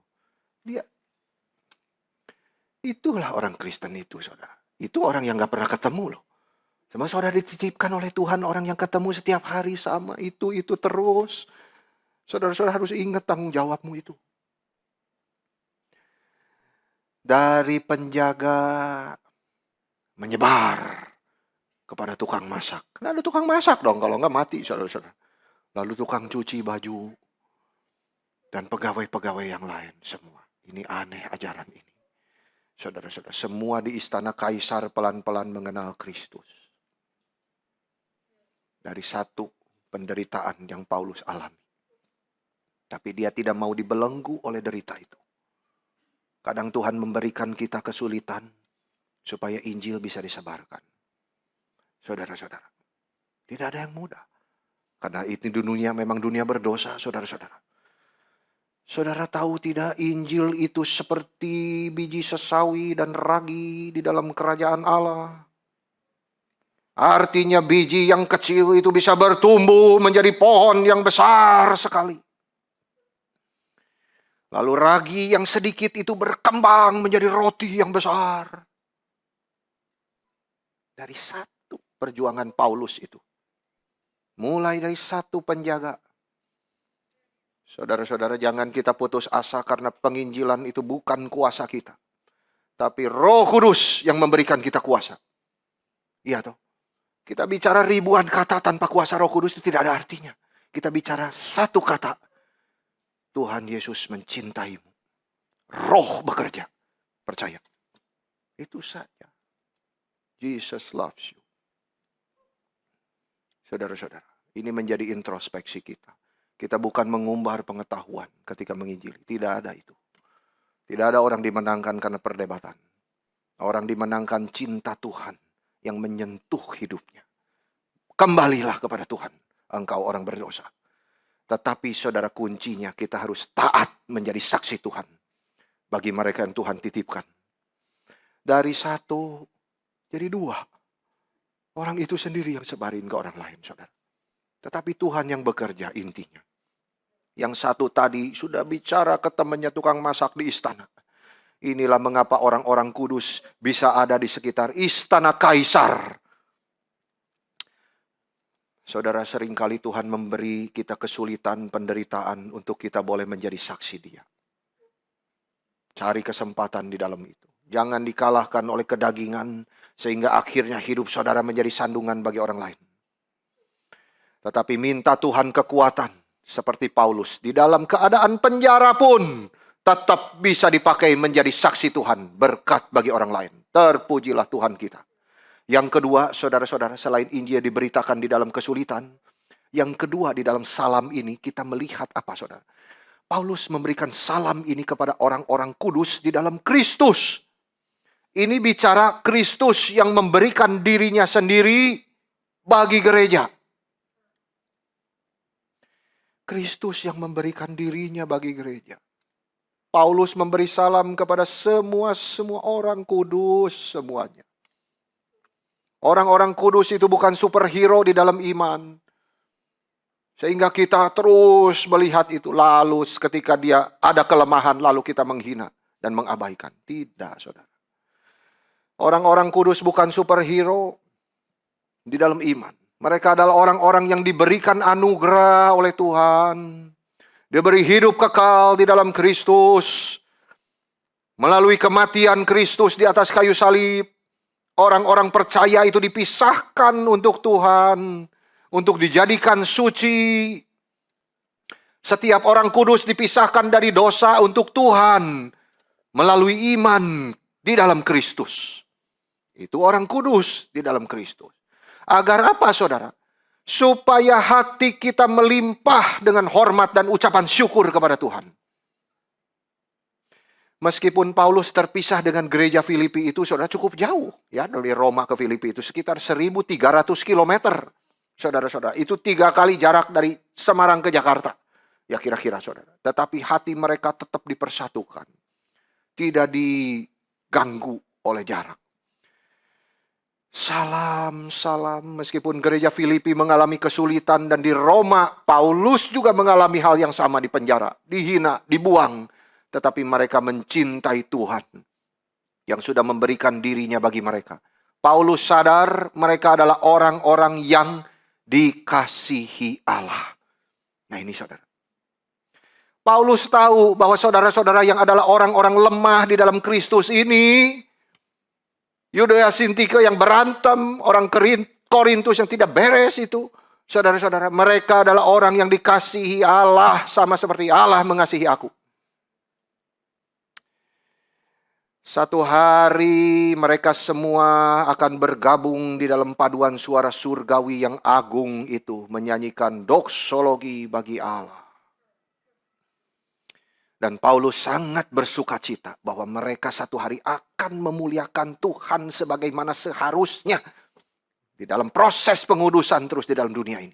Itulah orang Kristen itu, saudara. Itu orang yang gak pernah ketemu loh. Sama saudara dititipkan oleh Tuhan orang yang ketemu setiap hari sama itu terus. Saudara-saudara harus ingat tanggung jawabmu itu. Dari penjaga menyebar kepada tukang masak. Nah, ada tukang masak dong, kalau nggak mati saudara-saudara. Lalu tukang cuci baju. Dan pegawai-pegawai yang lain semua. Ini aneh ajaran ini. Saudara-saudara, semua di istana kaisar pelan-pelan mengenal Kristus. Dari satu penderitaan yang Paulus alami. Tapi dia tidak mau dibelenggu oleh derita itu. Kadang Tuhan memberikan kita kesulitan supaya Injil bisa disebarkan. Saudara-saudara, tidak ada yang mudah. Karena itu dunia memang dunia berdosa, saudara-saudara. Saudara tahu tidak, Injil itu seperti biji sesawi dan ragi di dalam kerajaan Allah. Artinya biji yang kecil itu bisa bertumbuh menjadi pohon yang besar sekali. Lalu ragi yang sedikit itu berkembang menjadi roti yang besar. Dari satu perjuangan Paulus itu. Mulai dari satu penjaga. Saudara-saudara, jangan kita putus asa karena penginjilan itu bukan kuasa kita. Tapi Roh Kudus yang memberikan kita kuasa. Iya toh? Kita bicara ribuan kata tanpa kuasa Roh Kudus itu tidak ada artinya. Kita bicara satu kata. Tuhan Yesus mencintaimu. Roh bekerja. Percaya. Itu saja. Jesus loves you. Saudara-saudara, ini menjadi introspeksi kita. Kita bukan mengumbar pengetahuan ketika menginjili. Tidak ada itu. Tidak ada orang dimenangkan karena perdebatan. Orang dimenangkan cinta Tuhan yang menyentuh hidupnya. Kembalilah kepada Tuhan, engkau orang berdosa. Tetapi saudara, kuncinya kita harus taat menjadi saksi Tuhan. bagi mereka yang Tuhan titipkan. Dari satu jadi dua. Orang itu sendiri yang sebarin ke orang lain, saudara. Tetapi Tuhan yang bekerja intinya. Yang satu tadi sudah bicara ke temannya tukang masak di istana. Inilah mengapa orang-orang kudus bisa ada di sekitar istana kaisar. Saudara, seringkali Tuhan memberi kita kesulitan, penderitaan untuk kita boleh menjadi saksi Dia. Cari kesempatan di dalam itu. Jangan dikalahkan oleh kedagingan sehingga akhirnya hidup saudara menjadi sandungan bagi orang lain. Tetapi minta Tuhan kekuatan seperti Paulus. Di dalam keadaan penjara pun tetap bisa dipakai menjadi saksi Tuhan. Berkat bagi orang lain. Terpujilah Tuhan kita. Yang kedua, saudara-saudara, selain Injil diberitakan di dalam kesulitan. Yang kedua, di dalam salam ini kita melihat apa, saudara? Paulus memberikan salam ini kepada orang-orang kudus di dalam Kristus. Ini bicara Kristus yang memberikan dirinya sendiri bagi gereja. Kristus yang memberikan dirinya bagi gereja. Paulus memberi salam kepada semua orang kudus semuanya. Orang-orang kudus itu bukan superhero di dalam iman. Sehingga kita terus melihat itu. Lalu ketika dia ada kelemahan lalu kita menghina dan mengabaikan. Tidak, saudara. Orang-orang kudus bukan superhero di dalam iman. Mereka adalah orang-orang yang diberikan anugerah oleh Tuhan. Diberi hidup kekal di dalam Kristus. Melalui kematian Kristus di atas kayu salib. Orang-orang percaya itu dipisahkan untuk Tuhan. Untuk dijadikan suci. Setiap orang kudus dipisahkan dari dosa untuk Tuhan. Melalui iman di dalam Kristus. Itu orang kudus di dalam Kristus. Agar apa, saudara? Supaya hati kita melimpah dengan hormat dan ucapan syukur kepada Tuhan. Meskipun Paulus terpisah dengan gereja Filipi itu, saudara, cukup jauh. Ya, dari Roma ke Filipi itu sekitar 1.300 km. Saudara-saudara, itu 3 kali jarak dari Semarang ke Jakarta. Ya kira-kira, saudara. Tetapi hati mereka tetap dipersatukan. Tidak diganggu oleh jarak. Salam, meskipun gereja Filipi mengalami kesulitan dan di Roma, Paulus juga mengalami hal yang sama di penjara, dihina, dibuang. Tetapi mereka mencintai Tuhan yang sudah memberikan dirinya bagi mereka. Paulus sadar mereka adalah orang-orang yang dikasihi Allah. Nah ini saudara. Paulus tahu bahwa saudara-saudara yang adalah orang-orang lemah di dalam Kristus ini, Yudea Sintike yang berantem, orang Korintus yang tidak beres itu. Saudara-saudara, mereka adalah orang yang dikasihi Allah sama seperti Allah mengasihi aku. Satu hari mereka semua akan bergabung di dalam paduan suara surgawi yang agung itu. Menyanyikan doksologi bagi Allah. Dan Paulus sangat bersuka cita bahwa mereka satu hari akan memuliakan Tuhan sebagaimana seharusnya. Di dalam proses pengudusan terus di dalam dunia ini.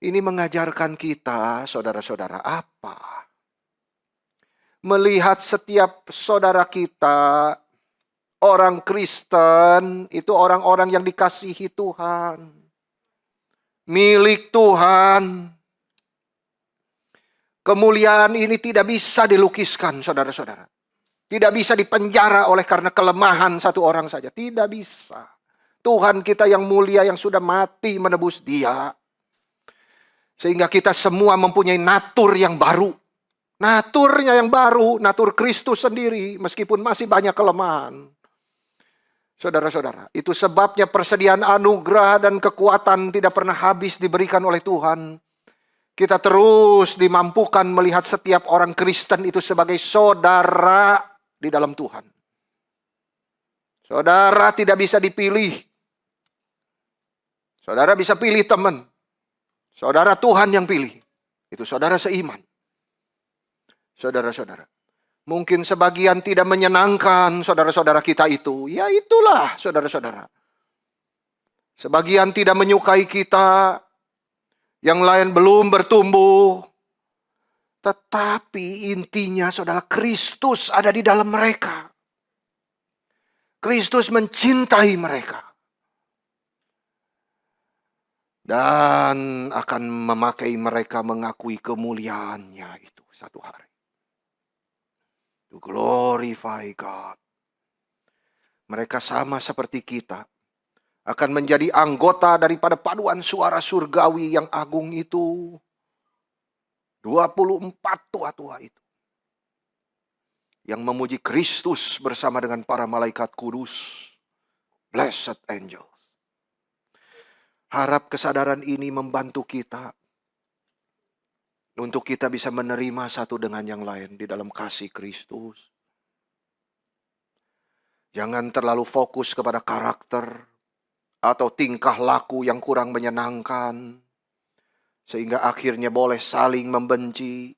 Ini mengajarkan kita, saudara-saudara, apa? Melihat setiap saudara kita, orang Kristen, itu orang-orang yang dikasihi Tuhan. Milik Tuhan. Kemuliaan ini tidak bisa dilukiskan, saudara-saudara. Tidak bisa dipenjara oleh karena kelemahan satu orang saja. Tidak bisa. Tuhan kita yang mulia yang sudah mati menebus dia. Sehingga kita semua mempunyai natur yang baru. Naturnya yang baru, natur Kristus sendiri. Meskipun masih banyak kelemahan. Saudara-saudara, itu sebabnya persediaan anugerah dan kekuatan tidak pernah habis diberikan oleh Tuhan. Kita terus dimampukan melihat setiap orang Kristen itu sebagai saudara di dalam Tuhan. Saudara tidak bisa dipilih. Saudara bisa pilih teman. Saudara Tuhan yang pilih. Itu saudara seiman. Saudara-saudara. Mungkin sebagian tidak menyenangkan saudara-saudara kita itu. Ya itulah saudara-saudara. Sebagian tidak menyukai kita. Yang lain belum bertumbuh. Tetapi intinya saudara, Kristus ada di dalam mereka. Kristus mencintai mereka. Dan akan memakai mereka mengakui kemuliaannya itu satu hari. To glorify God. Mereka sama seperti kita. Akan menjadi anggota daripada paduan suara surgawi yang agung itu. 24 tua-tua itu. Yang memuji Kristus bersama dengan para malaikat kudus. Blessed angel. Harap kesadaran ini membantu kita. Untuk kita bisa menerima satu dengan yang lain di dalam kasih Kristus. Jangan terlalu fokus kepada karakter. Atau tingkah laku yang kurang menyenangkan. Sehingga akhirnya boleh saling membenci.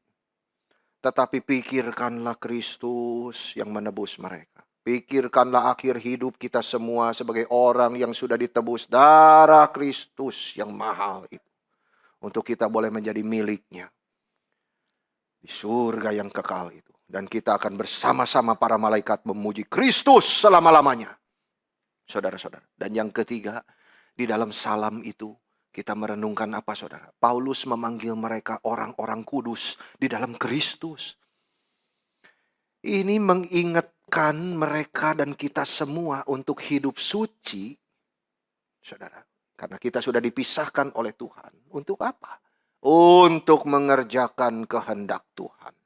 Tetapi pikirkanlah Kristus yang menebus mereka. Pikirkanlah akhir hidup kita semua sebagai orang yang sudah ditebus darah Kristus yang mahal itu. Untuk kita boleh menjadi miliknya. Di surga yang kekal itu. Dan kita akan bersama-sama para malaikat memuji Kristus selama-lamanya. Saudara-saudara. Dan yang ketiga, di dalam salam itu. Kita merenungkan apa saudara? Paulus memanggil mereka orang-orang kudus di dalam Kristus. Ini mengingatkan mereka dan kita semua untuk hidup suci. Saudara, karena kita sudah dipisahkan oleh Tuhan. Untuk apa? Untuk mengerjakan kehendak Tuhan.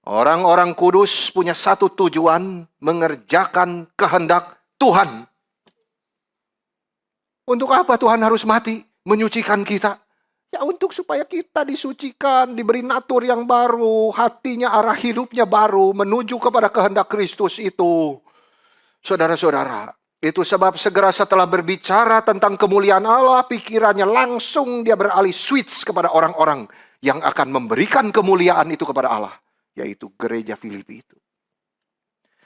Orang-orang kudus punya satu tujuan, mengerjakan kehendak Tuhan. Untuk apa Tuhan harus mati? Menyucikan kita. Ya untuk supaya kita disucikan, diberi natur yang baru, hatinya arah hidupnya baru, menuju kepada kehendak Kristus itu. Saudara-saudara, itu sebab segera setelah berbicara tentang kemuliaan Allah, pikirannya langsung dia beralih switch kepada orang-orang yang akan memberikan kemuliaan itu kepada Allah. Yaitu gereja Filipi itu.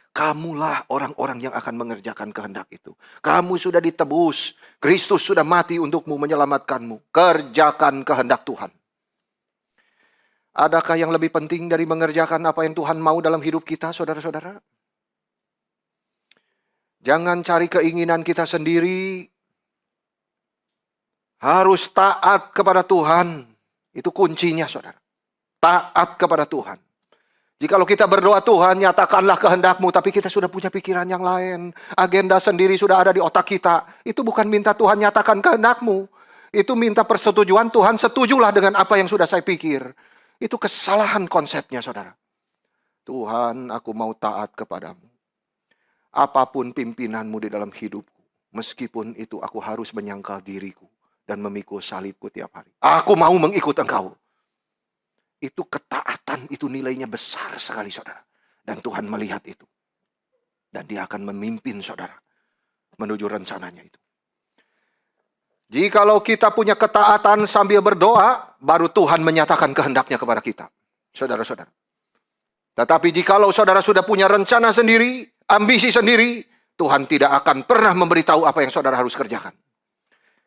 Kamulah orang-orang yang akan mengerjakan kehendak itu. Kamu sudah ditebus. Kristus sudah mati untukmu, menyelamatkanmu. Kerjakan kehendak Tuhan. Adakah yang lebih penting dari mengerjakan apa yang Tuhan mau dalam hidup kita, saudara-saudara? Jangan cari keinginan kita sendiri. Harus taat kepada Tuhan. Itu kuncinya, saudara. Taat kepada Tuhan. Jikalau kita berdoa, Tuhan nyatakanlah kehendakmu, tapi kita sudah punya pikiran yang lain. Agenda sendiri sudah ada di otak kita. Itu bukan minta Tuhan nyatakan kehendakmu. Itu minta persetujuan Tuhan, setujulah dengan apa yang sudah saya pikir. Itu kesalahan konsepnya, saudara. Tuhan, aku mau taat kepadamu. Apapun pimpinanmu di dalam hidupku. Meskipun itu aku harus menyangkal diriku. Dan memikul salibku tiap hari. Aku mau mengikut engkau. Itu ketaatan, itu nilainya besar sekali saudara. Dan Tuhan melihat itu. Dan dia akan memimpin saudara. Menuju rencananya itu. Jikalau kita punya ketaatan sambil berdoa, baru Tuhan menyatakan kehendaknya kepada kita. Saudara-saudara. Tetapi jikalau saudara sudah punya rencana sendiri, ambisi sendiri, Tuhan tidak akan pernah memberitahu apa yang saudara harus kerjakan.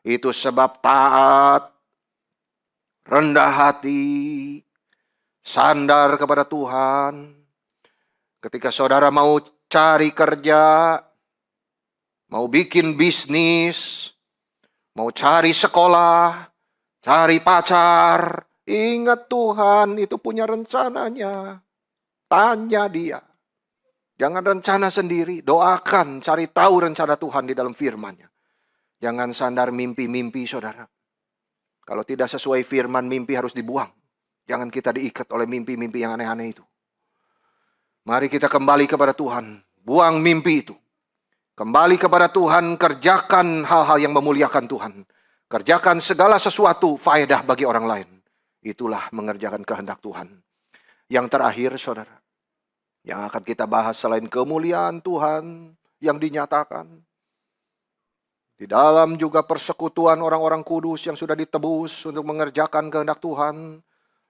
Itu sebab taat, rendah hati, sandar kepada Tuhan. Ketika saudara mau cari kerja, mau bikin bisnis, mau cari sekolah, cari pacar, ingat Tuhan itu punya rencananya. Tanya dia. Jangan rencana sendiri, doakan, cari tahu rencana Tuhan di dalam firman-Nya. Jangan sandar mimpi-mimpi saudara. Kalau tidak sesuai firman, mimpi harus dibuang. Jangan kita diikat oleh mimpi-mimpi yang aneh-aneh itu. Mari kita kembali kepada Tuhan. Buang mimpi itu. Kembali kepada Tuhan, kerjakan hal-hal yang memuliakan Tuhan. Kerjakan segala sesuatu faedah bagi orang lain. Itulah mengerjakan kehendak Tuhan. Yang terakhir saudara, yang akan kita bahas selain kemuliaan Tuhan yang dinyatakan. Di dalam juga persekutuan orang-orang kudus yang sudah ditebus untuk mengerjakan kehendak Tuhan.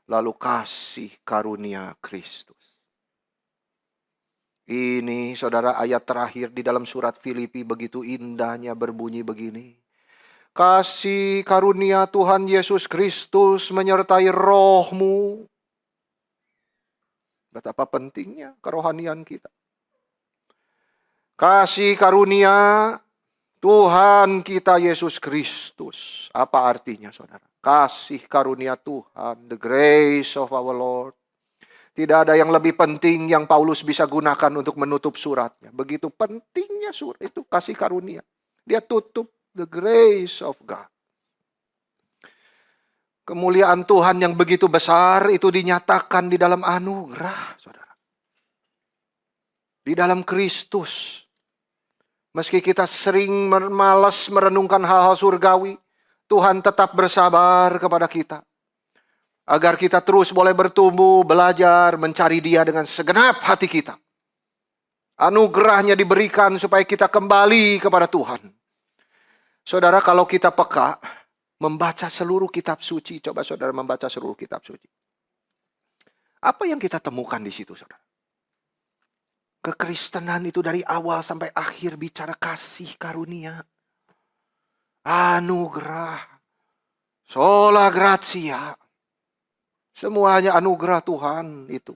Lalu kasih karunia Kristus. Ini saudara ayat terakhir di dalam surat Filipi begitu indahnya berbunyi begini. Kasih karunia Tuhan Yesus Kristus menyertai rohmu. Betapa pentingnya kerohanian kita. Kasih karunia Tuhan kita Yesus Kristus. Apa artinya, saudara? Kasih karunia Tuhan, the grace of our Lord. Tidak ada yang lebih penting yang Paulus bisa gunakan untuk menutup suratnya. Begitu pentingnya surat itu, kasih karunia. Dia tutup the grace of God. Kemuliaan Tuhan yang begitu besar itu dinyatakan di dalam anugerah, saudara. Di dalam Kristus. Meski kita sering malas merenungkan hal-hal surgawi, Tuhan tetap bersabar kepada kita. Agar kita terus boleh bertumbuh, belajar, mencari Dia dengan segenap hati kita. Anugerahnya diberikan supaya kita kembali kepada Tuhan. Saudara, kalau kita peka, membaca seluruh kitab suci, coba saudara membaca seluruh kitab suci. Apa yang kita temukan di situ, saudara? Kekristenan itu dari awal sampai akhir bicara kasih karunia, anugerah, sola gratia. Semuanya anugerah Tuhan itu.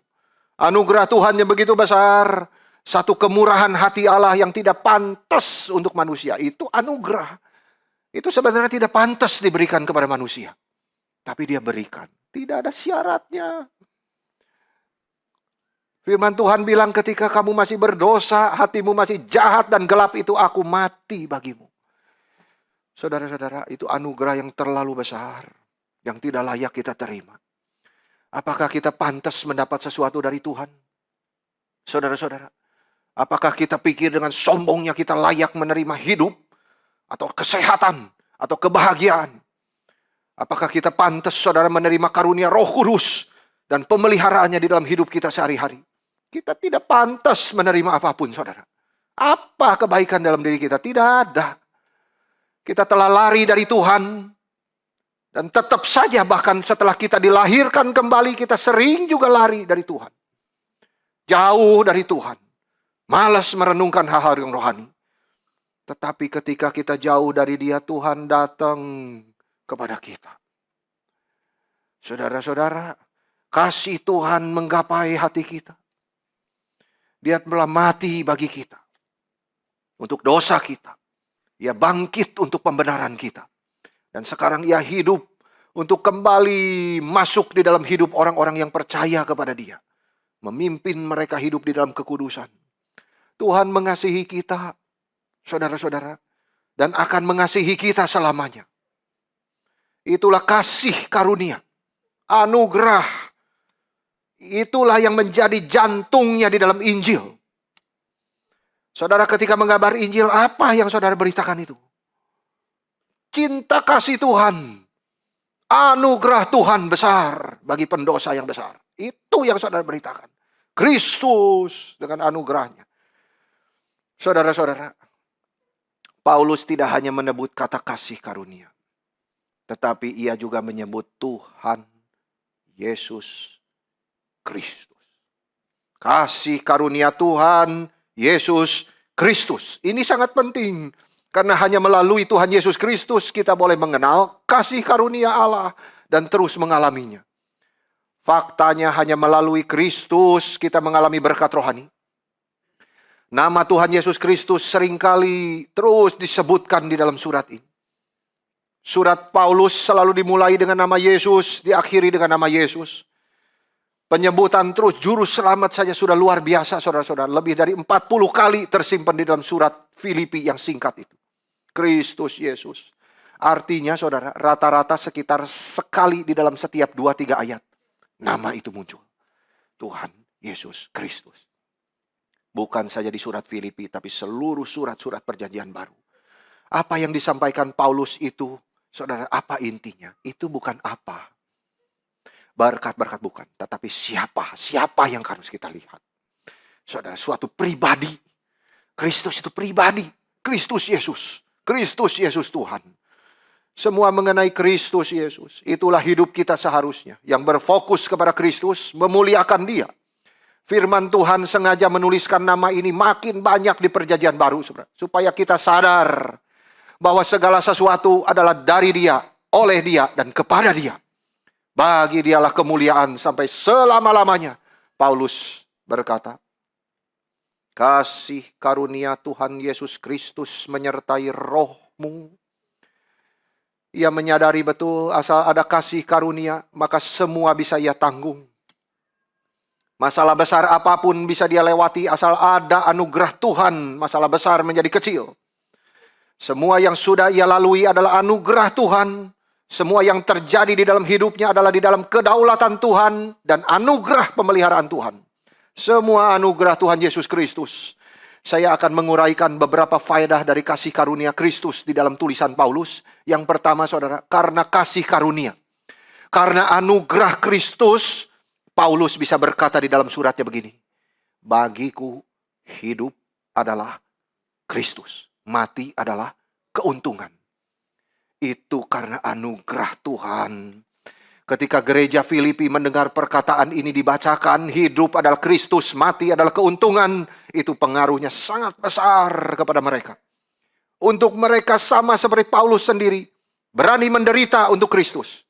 Anugerah Tuhan yang begitu besar. Satu kemurahan hati Allah yang tidak pantas untuk manusia. Itu anugerah. Itu sebenarnya tidak pantas diberikan kepada manusia. Tapi Dia berikan. Tidak ada syaratnya. Firman Tuhan bilang ketika kamu masih berdosa, hatimu masih jahat dan gelap, itu aku mati bagimu. Saudara-saudara, itu anugerah yang terlalu besar. Yang tidak layak kita terima. Apakah kita pantas mendapat sesuatu dari Tuhan? Saudara-saudara, apakah kita pikir dengan sombongnya kita layak menerima hidup? Atau kesehatan? Atau kebahagiaan? Apakah kita pantas, saudara, menerima karunia Roh Kudus dan pemeliharaannya di dalam hidup kita sehari-hari? Kita tidak pantas menerima apapun, saudara. Apa kebaikan dalam diri kita? Tidak ada. Kita telah lari dari Tuhan. Dan tetap saja bahkan setelah kita dilahirkan kembali, kita sering juga lari dari Tuhan. Jauh dari Tuhan. Malas merenungkan hal-hal yang rohani. Tetapi ketika kita jauh dari Dia, Tuhan datang kepada kita. Saudara-saudara, kasih Tuhan menggapai hati kita. Dia telah mati bagi kita. Untuk dosa kita. Ia bangkit untuk pembenaran kita. Dan sekarang Ia hidup untuk kembali masuk di dalam hidup orang-orang yang percaya kepada Dia. Memimpin mereka hidup di dalam kekudusan. Tuhan mengasihi kita, saudara-saudara. Dan akan mengasihi kita selamanya. Itulah kasih karunia. Anugerah. Itulah yang menjadi jantungnya di dalam Injil. Saudara, ketika mengabar Injil, apa yang saudara beritakan itu? Cinta kasih Tuhan. Anugerah Tuhan besar bagi pendosa yang besar. Itu yang saudara beritakan. Kristus dengan anugerahnya. Saudara-saudara, Paulus tidak hanya menyebut kata kasih karunia. Tetapi ia juga menyebut Tuhan Yesus Kristus. Kasih karunia Tuhan Yesus Kristus. Ini sangat penting. Karena hanya melalui Tuhan Yesus Kristus kita boleh mengenal kasih karunia Allah dan terus mengalaminya. Faktanya hanya melalui Kristus kita mengalami berkat rohani. Nama Tuhan Yesus Kristus seringkali terus disebutkan di dalam surat ini. Surat Paulus selalu dimulai dengan nama Yesus, diakhiri dengan nama Yesus. Penyebutan terus juru selamat saja sudah luar biasa, saudara-saudara. Lebih dari 40 kali tersimpan di dalam surat Filipi yang singkat itu. Kristus Yesus. Artinya, saudara, rata-rata sekitar sekali di dalam setiap 2-3 ayat. Nama itu muncul. Tuhan Yesus Kristus. Bukan saja di surat Filipi, tapi seluruh surat-surat perjanjian baru. Apa yang disampaikan Paulus itu, saudara, apa intinya? Itu bukan apa. Berkat-berkat bukan, tetapi siapa yang harus kita lihat. Saudara, suatu pribadi. Kristus itu pribadi. Kristus Yesus Tuhan. Semua mengenai Kristus Yesus. Itulah hidup kita seharusnya. Yang berfokus kepada Kristus, memuliakan Dia. Firman Tuhan sengaja menuliskan nama ini makin banyak di perjanjian baru, saudara. Supaya kita sadar bahwa segala sesuatu adalah dari Dia, oleh Dia, dan kepada Dia. Bagi Dialah kemuliaan sampai selama-lamanya. Paulus berkata, kasih karunia Tuhan Yesus Kristus menyertai rohmu. Ia menyadari betul asal ada kasih karunia, maka semua bisa ia tanggung. Masalah besar apapun bisa dia lewati asal ada anugerah Tuhan. Masalah besar menjadi kecil. Semua yang sudah ia lalui adalah anugerah Tuhan. Semua yang terjadi di dalam hidupnya adalah di dalam kedaulatan Tuhan dan anugerah pemeliharaan Tuhan. Semua anugerah Tuhan Yesus Kristus. Saya akan menguraikan beberapa faedah dari kasih karunia Kristus di dalam tulisan Paulus. Yang pertama, saudara, karena kasih karunia. Karena anugerah Kristus, Paulus bisa berkata di dalam suratnya begini. Bagiku hidup adalah Kristus. Mati adalah keuntungan. Itu karena anugerah Tuhan. Ketika gereja Filipi mendengar perkataan ini dibacakan, hidup adalah Kristus, mati adalah keuntungan, itu pengaruhnya sangat besar kepada mereka. Untuk mereka sama seperti Paulus sendiri, berani menderita untuk Kristus.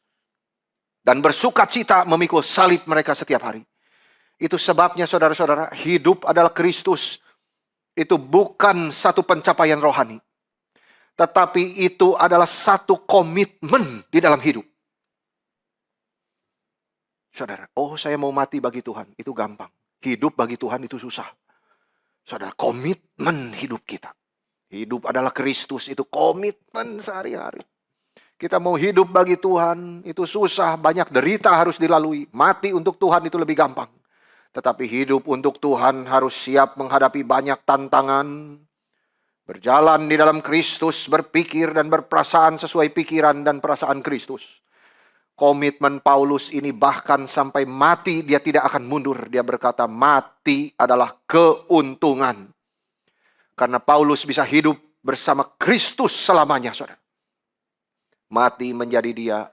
Dan bersuka cita memikul salib mereka setiap hari. Itu sebabnya saudara-saudara, hidup adalah Kristus. Itu bukan satu pencapaian rohani. Tetapi itu adalah satu komitmen di dalam hidup. Saudara, saya mau mati bagi Tuhan, itu gampang. Hidup bagi Tuhan itu susah. Saudara, komitmen hidup kita. Hidup adalah Kristus, itu komitmen sehari-hari. Kita mau hidup bagi Tuhan, itu susah, banyak derita harus dilalui. Mati untuk Tuhan itu lebih gampang. Tetapi hidup untuk Tuhan harus siap menghadapi banyak tantangan. Berjalan di dalam Kristus, berpikir dan berperasaan sesuai pikiran dan perasaan Kristus. Komitmen Paulus ini bahkan sampai mati dia tidak akan mundur. Dia berkata mati adalah keuntungan. Karena Paulus bisa hidup bersama Kristus selamanya, saudara. Mati menjadi dia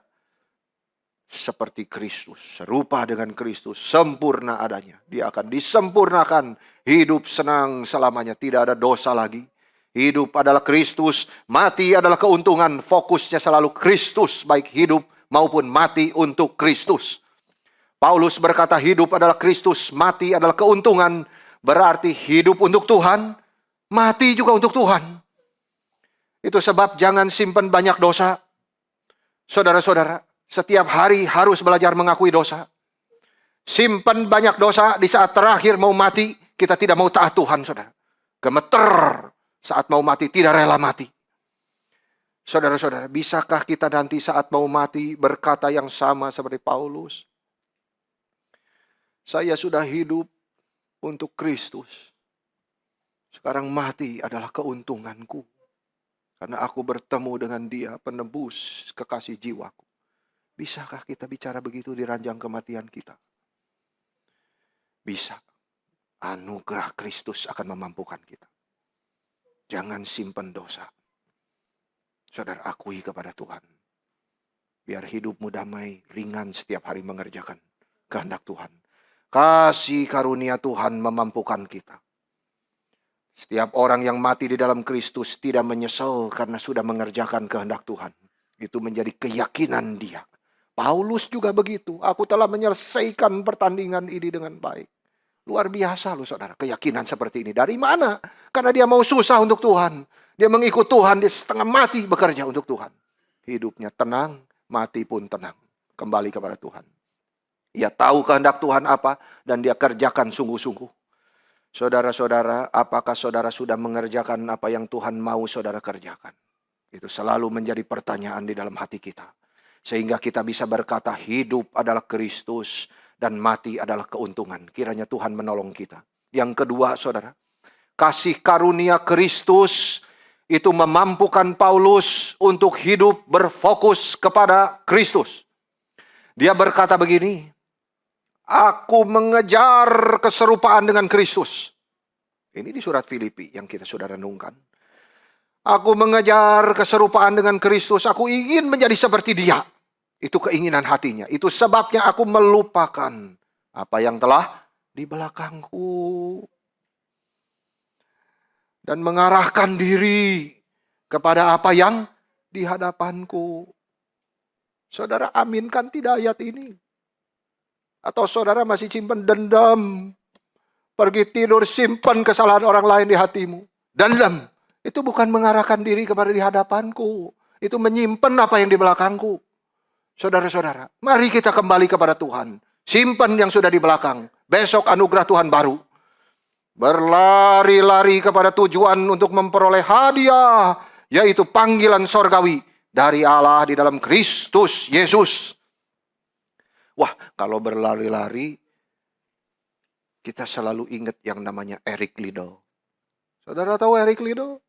seperti Kristus. Serupa dengan Kristus. Sempurna adanya. Dia akan disempurnakan. Hidup senang selamanya. Tidak ada dosa lagi. Hidup adalah Kristus. Mati adalah keuntungan. Fokusnya selalu Kristus. Baik hidup maupun mati untuk Kristus. Paulus berkata hidup adalah Kristus, mati adalah keuntungan. Berarti hidup untuk Tuhan, mati juga untuk Tuhan. Itu sebab jangan simpan banyak dosa. Saudara-saudara, setiap hari harus belajar mengakui dosa. Simpan banyak dosa di saat terakhir mau mati, kita tidak mau taat Tuhan, saudara. Gemeter saat mau mati, tidak rela mati. Saudara-saudara, bisakah kita nanti saat mau mati berkata yang sama seperti Paulus? Saya sudah hidup untuk Kristus. Sekarang mati adalah keuntunganku. Karena aku bertemu dengan Dia, penebus kekasih jiwaku. Bisakah kita bicara begitu di ranjang kematian kita? Bisa. Anugerah Kristus akan memampukan kita. Jangan simpan dosa. Saudara, akui kepada Tuhan. Biar hidupmu damai, ringan setiap hari mengerjakan kehendak Tuhan. Kasih karunia Tuhan memampukan kita. Setiap orang yang mati di dalam Kristus tidak menyesal karena sudah mengerjakan kehendak Tuhan. Itu menjadi keyakinan dia. Paulus juga begitu. Aku telah menyelesaikan pertandingan ini dengan baik. Luar biasa loh saudara, keyakinan seperti ini. Dari mana? Karena dia mau susah untuk Tuhan. Dia mengikut Tuhan, dia setengah mati bekerja untuk Tuhan. Hidupnya tenang, mati pun tenang. Kembali kepada Tuhan. Ia tahu kehendak Tuhan apa, dan dia kerjakan sungguh-sungguh. Saudara-saudara, apakah saudara sudah mengerjakan apa yang Tuhan mau saudara kerjakan? Itu selalu menjadi pertanyaan di dalam hati kita. Sehingga kita bisa berkata hidup adalah Kristus dan mati adalah keuntungan. Kiranya Tuhan menolong kita. Yang kedua saudara, kasih karunia Kristus itu memampukan Paulus untuk hidup berfokus kepada Kristus. Dia berkata begini, aku mengejar keserupaan dengan Kristus. Ini di surat Filipi yang kita sudah renungkan. Aku mengejar keserupaan dengan Kristus. Aku ingin menjadi seperti Dia. Itu keinginan hatinya. Itu sebabnya aku melupakan apa yang telah di belakangku. Dan mengarahkan diri kepada apa yang di hadapanku. Saudara aminkan tidak ayat ini? Atau saudara masih simpan dendam? Pergi tidur simpan kesalahan orang lain di hatimu. Dendam. Itu bukan mengarahkan diri kepada di hadapanku. Itu menyimpan apa yang di belakangku. Saudara-saudara, mari kita kembali kepada Tuhan. Simpan yang sudah di belakang. Besok anugerah Tuhan baru. Berlari-lari kepada tujuan untuk memperoleh hadiah, yaitu panggilan sorgawi dari Allah di dalam Kristus Yesus. Wah, kalau berlari-lari, kita selalu ingat yang namanya Eric Liddell. Saudara tahu Eric Liddell?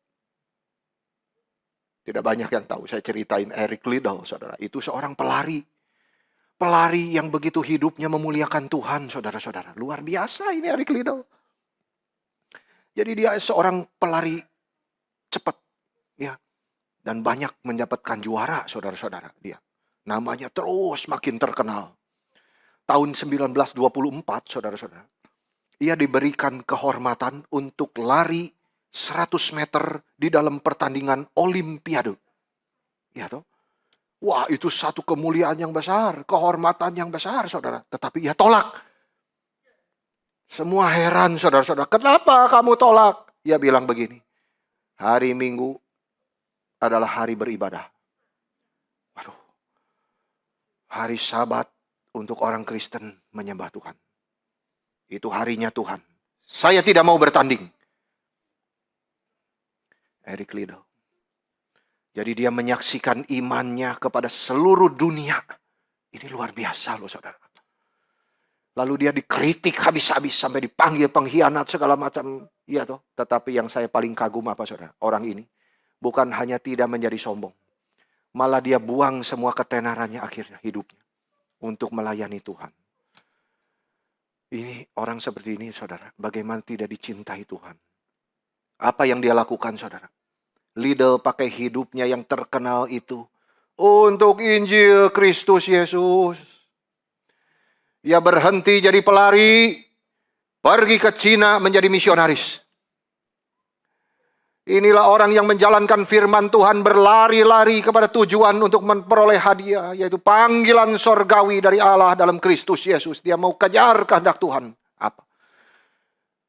Tidak banyak yang tahu. Saya ceritain Eric Liddell, saudara. Itu seorang pelari. Pelari yang begitu hidupnya memuliakan Tuhan, saudara-saudara. Luar biasa ini Eric Liddell. Jadi dia seorang pelari cepat, ya, dan banyak mendapatkan juara, saudara-saudara. Dia namanya terus makin terkenal. Tahun 1924, saudara-saudara, ia diberikan kehormatan untuk lari 100 meter di dalam pertandingan Olimpiade. Ya toh? Wah, itu satu kemuliaan yang besar, kehormatan yang besar, saudara. Tetapi ia tolak. Semua heran, saudara-saudara. Kenapa kamu tolak? Ia bilang begini. Hari Minggu adalah hari beribadah. Waduh. Hari Sabat untuk orang Kristen menyembah Tuhan. Itu harinya Tuhan. Saya tidak mau bertanding. Eric Liddell. Jadi dia menyaksikan imannya kepada seluruh dunia. Ini luar biasa loh, saudara. Lalu dia dikritik habis-habis sampai dipanggil pengkhianat segala macam. Iya toh. Tetapi yang saya paling kagum apa, saudara? Orang ini bukan hanya tidak menjadi sombong. Malah dia buang semua ketenarannya akhirnya hidupnya untuk melayani Tuhan. Ini orang seperti ini, saudara. Bagaimana tidak dicintai Tuhan? Apa yang dia lakukan, saudara? Liddell pakai hidupnya yang terkenal itu untuk Injil Kristus Yesus. Ia berhenti jadi pelari, pergi ke Cina menjadi misionaris. Inilah orang yang menjalankan firman Tuhan, berlari-lari kepada tujuan untuk memperoleh hadiah, yaitu panggilan sorgawi dari Allah dalam Kristus Yesus. Dia mau kejar kehendak Tuhan. Apa?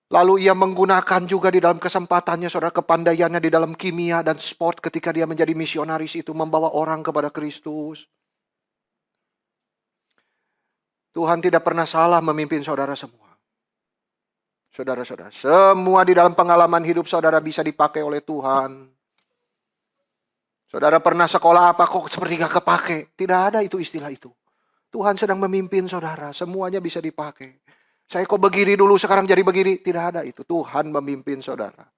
Lalu ia menggunakan juga di dalam kesempatannya, saudara, kepandaiannya di dalam kimia dan sport ketika dia menjadi misionaris itu membawa orang kepada Kristus. Tuhan tidak pernah salah memimpin saudara semua. Saudara-saudara, semua di dalam pengalaman hidup saudara bisa dipakai oleh Tuhan. Saudara pernah sekolah apa kok seperti gak kepake? Tidak ada itu istilah itu. Tuhan sedang memimpin saudara, semuanya bisa dipakai. Saya kok begini dulu sekarang jadi begini. Tidak ada itu. Tuhan memimpin saudara.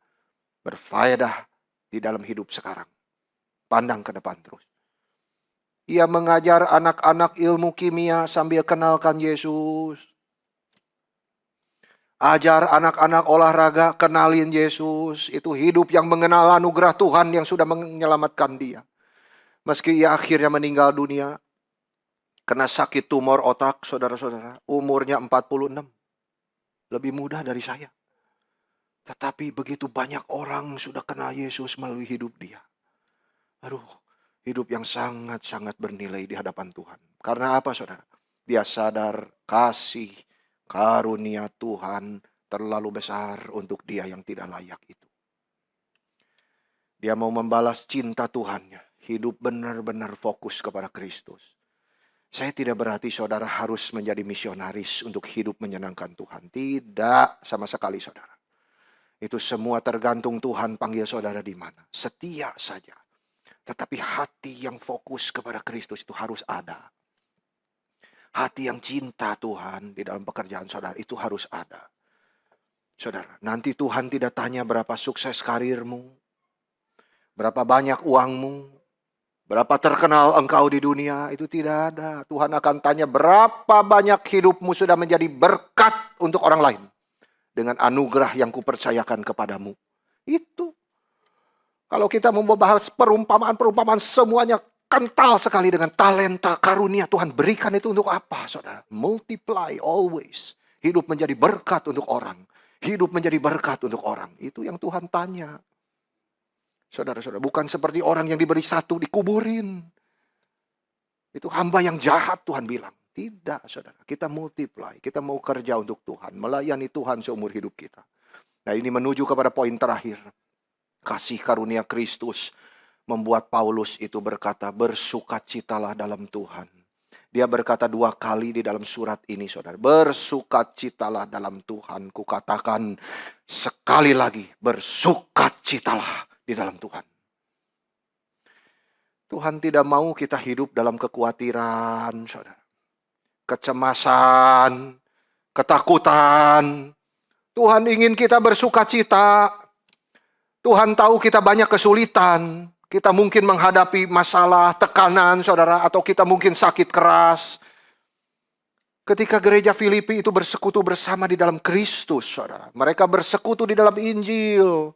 Berfaedah di dalam hidup sekarang. Pandang ke depan terus. Ia mengajar anak-anak ilmu kimia sambil kenalkan Yesus. Ajar anak-anak olahraga, kenalin Yesus. Itu hidup yang mengenal anugerah Tuhan yang sudah menyelamatkan dia. Meski ia akhirnya meninggal dunia. Kena sakit tumor otak, saudara-saudara. Umurnya 46. Lebih muda dari saya. Tetapi begitu banyak orang sudah kenal Yesus melalui hidup dia. Aduh, hidup yang sangat-sangat bernilai di hadapan Tuhan. Karena apa, saudara? Dia sadar kasih karunia Tuhan terlalu besar untuk dia yang tidak layak itu. Dia mau membalas cinta Tuhannya. Hidup benar-benar fokus kepada Kristus. Saya tidak berarti saudara harus menjadi misionaris untuk hidup menyenangkan Tuhan. Tidak sama sekali, saudara. Itu semua tergantung Tuhan panggil saudara di mana. Setia saja. Tetapi hati yang fokus kepada Kristus itu harus ada. Hati yang cinta Tuhan di dalam pekerjaan saudara itu harus ada. Saudara, nanti Tuhan tidak tanya berapa sukses karirmu, berapa banyak uangmu, berapa terkenal engkau di dunia, itu tidak ada. Tuhan akan tanya berapa banyak hidupmu sudah menjadi berkat untuk orang lain. Dengan anugerah yang kupercayakan kepadamu. Itu. Kalau kita mau bahas perumpamaan-perumpamaan semuanya kental sekali dengan talenta karunia Tuhan. Berikan itu untuk apa, saudara? Multiply always. Hidup menjadi berkat untuk orang. Hidup menjadi berkat untuk orang. Itu yang Tuhan tanya. Saudara-saudara, bukan seperti orang yang diberi satu dikuburin. Itu hamba yang jahat, Tuhan bilang. Tidak, saudara. Kita multiply. Kita mau kerja untuk Tuhan. Melayani Tuhan seumur hidup kita. Nah, ini menuju kepada poin terakhir. Kasih karunia Kristus membuat Paulus itu berkata, bersukacitalah dalam Tuhan. Dia berkata 2 kali di dalam surat ini, saudara. Bersukacitalah dalam Tuhan. Kukatakan sekali lagi, bersukacitalah di dalam Tuhan. Tuhan tidak mau kita hidup dalam kekhawatiran, saudara. Kecemasan, ketakutan. Tuhan ingin kita bersukacita. Tuhan tahu kita banyak kesulitan. Kita mungkin menghadapi masalah, tekanan, saudara. Atau kita mungkin sakit keras. Ketika gereja Filipi itu bersekutu bersama di dalam Kristus, saudara. Mereka bersekutu di dalam Injil.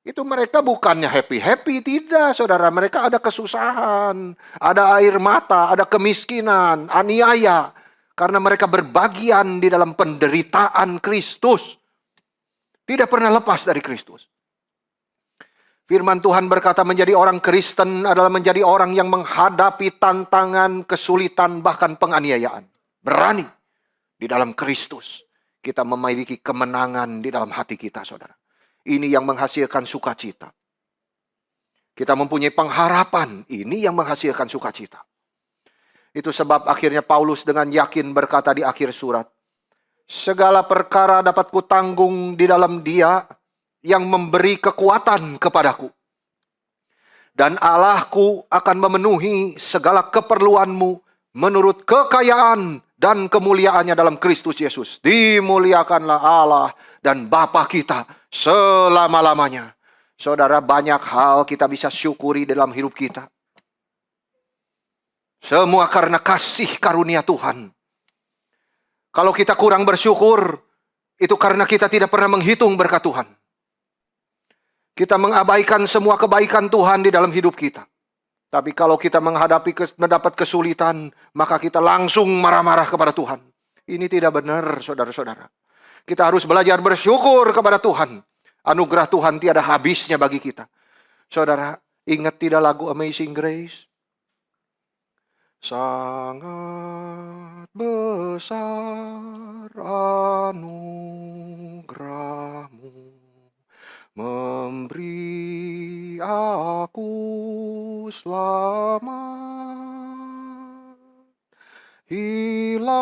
Itu mereka bukannya happy-happy, tidak, saudara. Mereka ada kesusahan, ada air mata, ada kemiskinan, aniaya. Karena mereka berbagian di dalam penderitaan Kristus. Tidak pernah lepas dari Kristus. Firman Tuhan berkata menjadi orang Kristen adalah menjadi orang yang menghadapi tantangan, kesulitan, bahkan penganiayaan. Berani di dalam Kristus. Kita memiliki kemenangan di dalam hati kita, saudara. Ini yang menghasilkan sukacita. Kita mempunyai pengharapan. Ini yang menghasilkan sukacita. Itu sebab akhirnya Paulus dengan yakin berkata di akhir surat, segala perkara dapat kutanggung di dalam Dia yang memberi kekuatan kepadaku. Dan Allahku akan memenuhi segala keperluanmu menurut kekayaan dan kemuliaannya dalam Kristus Yesus. Dimuliakanlah Allah dan Bapa kita selama-lamanya. Saudara, banyak hal kita bisa syukuri dalam hidup kita. Semua karena kasih karunia Tuhan. Kalau kita kurang bersyukur, itu karena kita tidak pernah menghitung berkat Tuhan. Kita mengabaikan semua kebaikan Tuhan di dalam hidup kita. Tapi kalau kita mendapat kesulitan, maka kita langsung marah-marah kepada Tuhan. Ini tidak benar, saudara-saudara. Kita harus belajar bersyukur kepada Tuhan. Anugerah Tuhan tiada habisnya bagi kita. Saudara, ingat tidak lagu Amazing Grace? Sangat besar anugerahmu, memberi aku selamat. Hilanglah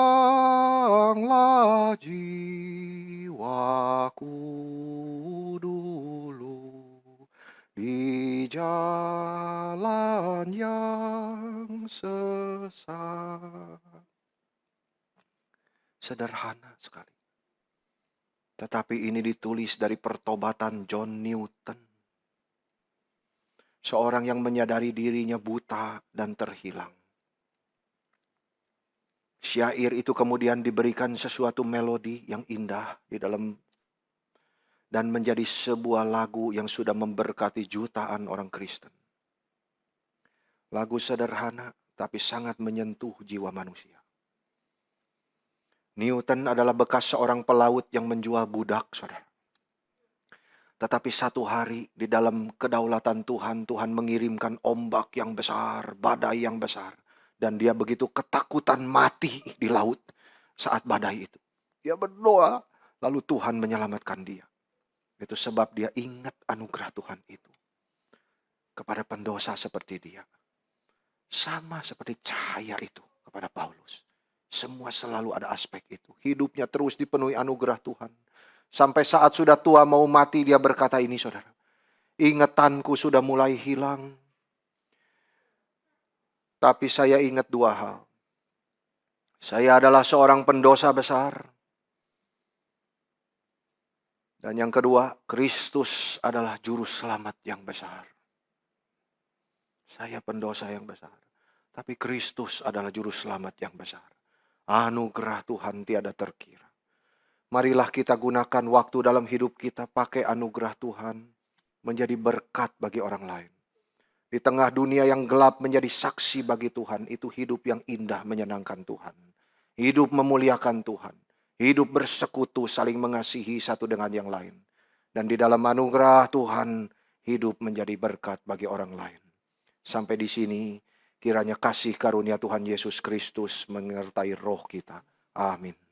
jiwaku dulu di jalan yang sesat. Sederhana sekali. Tetapi ini ditulis dari pertobatan John Newton. Seorang yang menyadari dirinya buta dan terhilang. Syair itu kemudian diberikan sesuatu melodi yang indah di dalam dan menjadi sebuah lagu yang sudah memberkati jutaan orang Kristen. Lagu sederhana tapi sangat menyentuh jiwa manusia. Newton adalah bekas seorang pelaut yang menjual budak, saudara. Tetapi satu hari di dalam kedaulatan Tuhan, Tuhan mengirimkan ombak yang besar, badai yang besar. Dan dia begitu ketakutan mati di laut saat badai itu. Dia berdoa, lalu Tuhan menyelamatkan dia. Itu sebab dia ingat anugerah Tuhan itu. Kepada pendosa seperti dia. Sama seperti cahaya itu kepada Paulus. Semua selalu ada aspek itu. Hidupnya terus dipenuhi anugerah Tuhan. Sampai saat sudah tua mau mati dia berkata ini, saudara. Ingatanku sudah mulai hilang. Tapi saya ingat dua hal. Saya adalah seorang pendosa besar. Dan yang kedua, Kristus adalah juru selamat yang besar. Saya pendosa yang besar. Tapi Kristus adalah juru selamat yang besar. Anugerah Tuhan tiada terkira. Marilah kita gunakan waktu dalam hidup kita pakai anugerah Tuhan. Menjadi berkat bagi orang lain. Di tengah dunia yang gelap menjadi saksi bagi Tuhan. Itu hidup yang indah menyenangkan Tuhan. Hidup memuliakan Tuhan. Hidup bersekutu saling mengasihi satu dengan yang lain. Dan di dalam anugerah Tuhan hidup menjadi berkat bagi orang lain. Sampai di sini, kiranya kasih karunia Tuhan Yesus Kristus menyertai roh kita. Amin.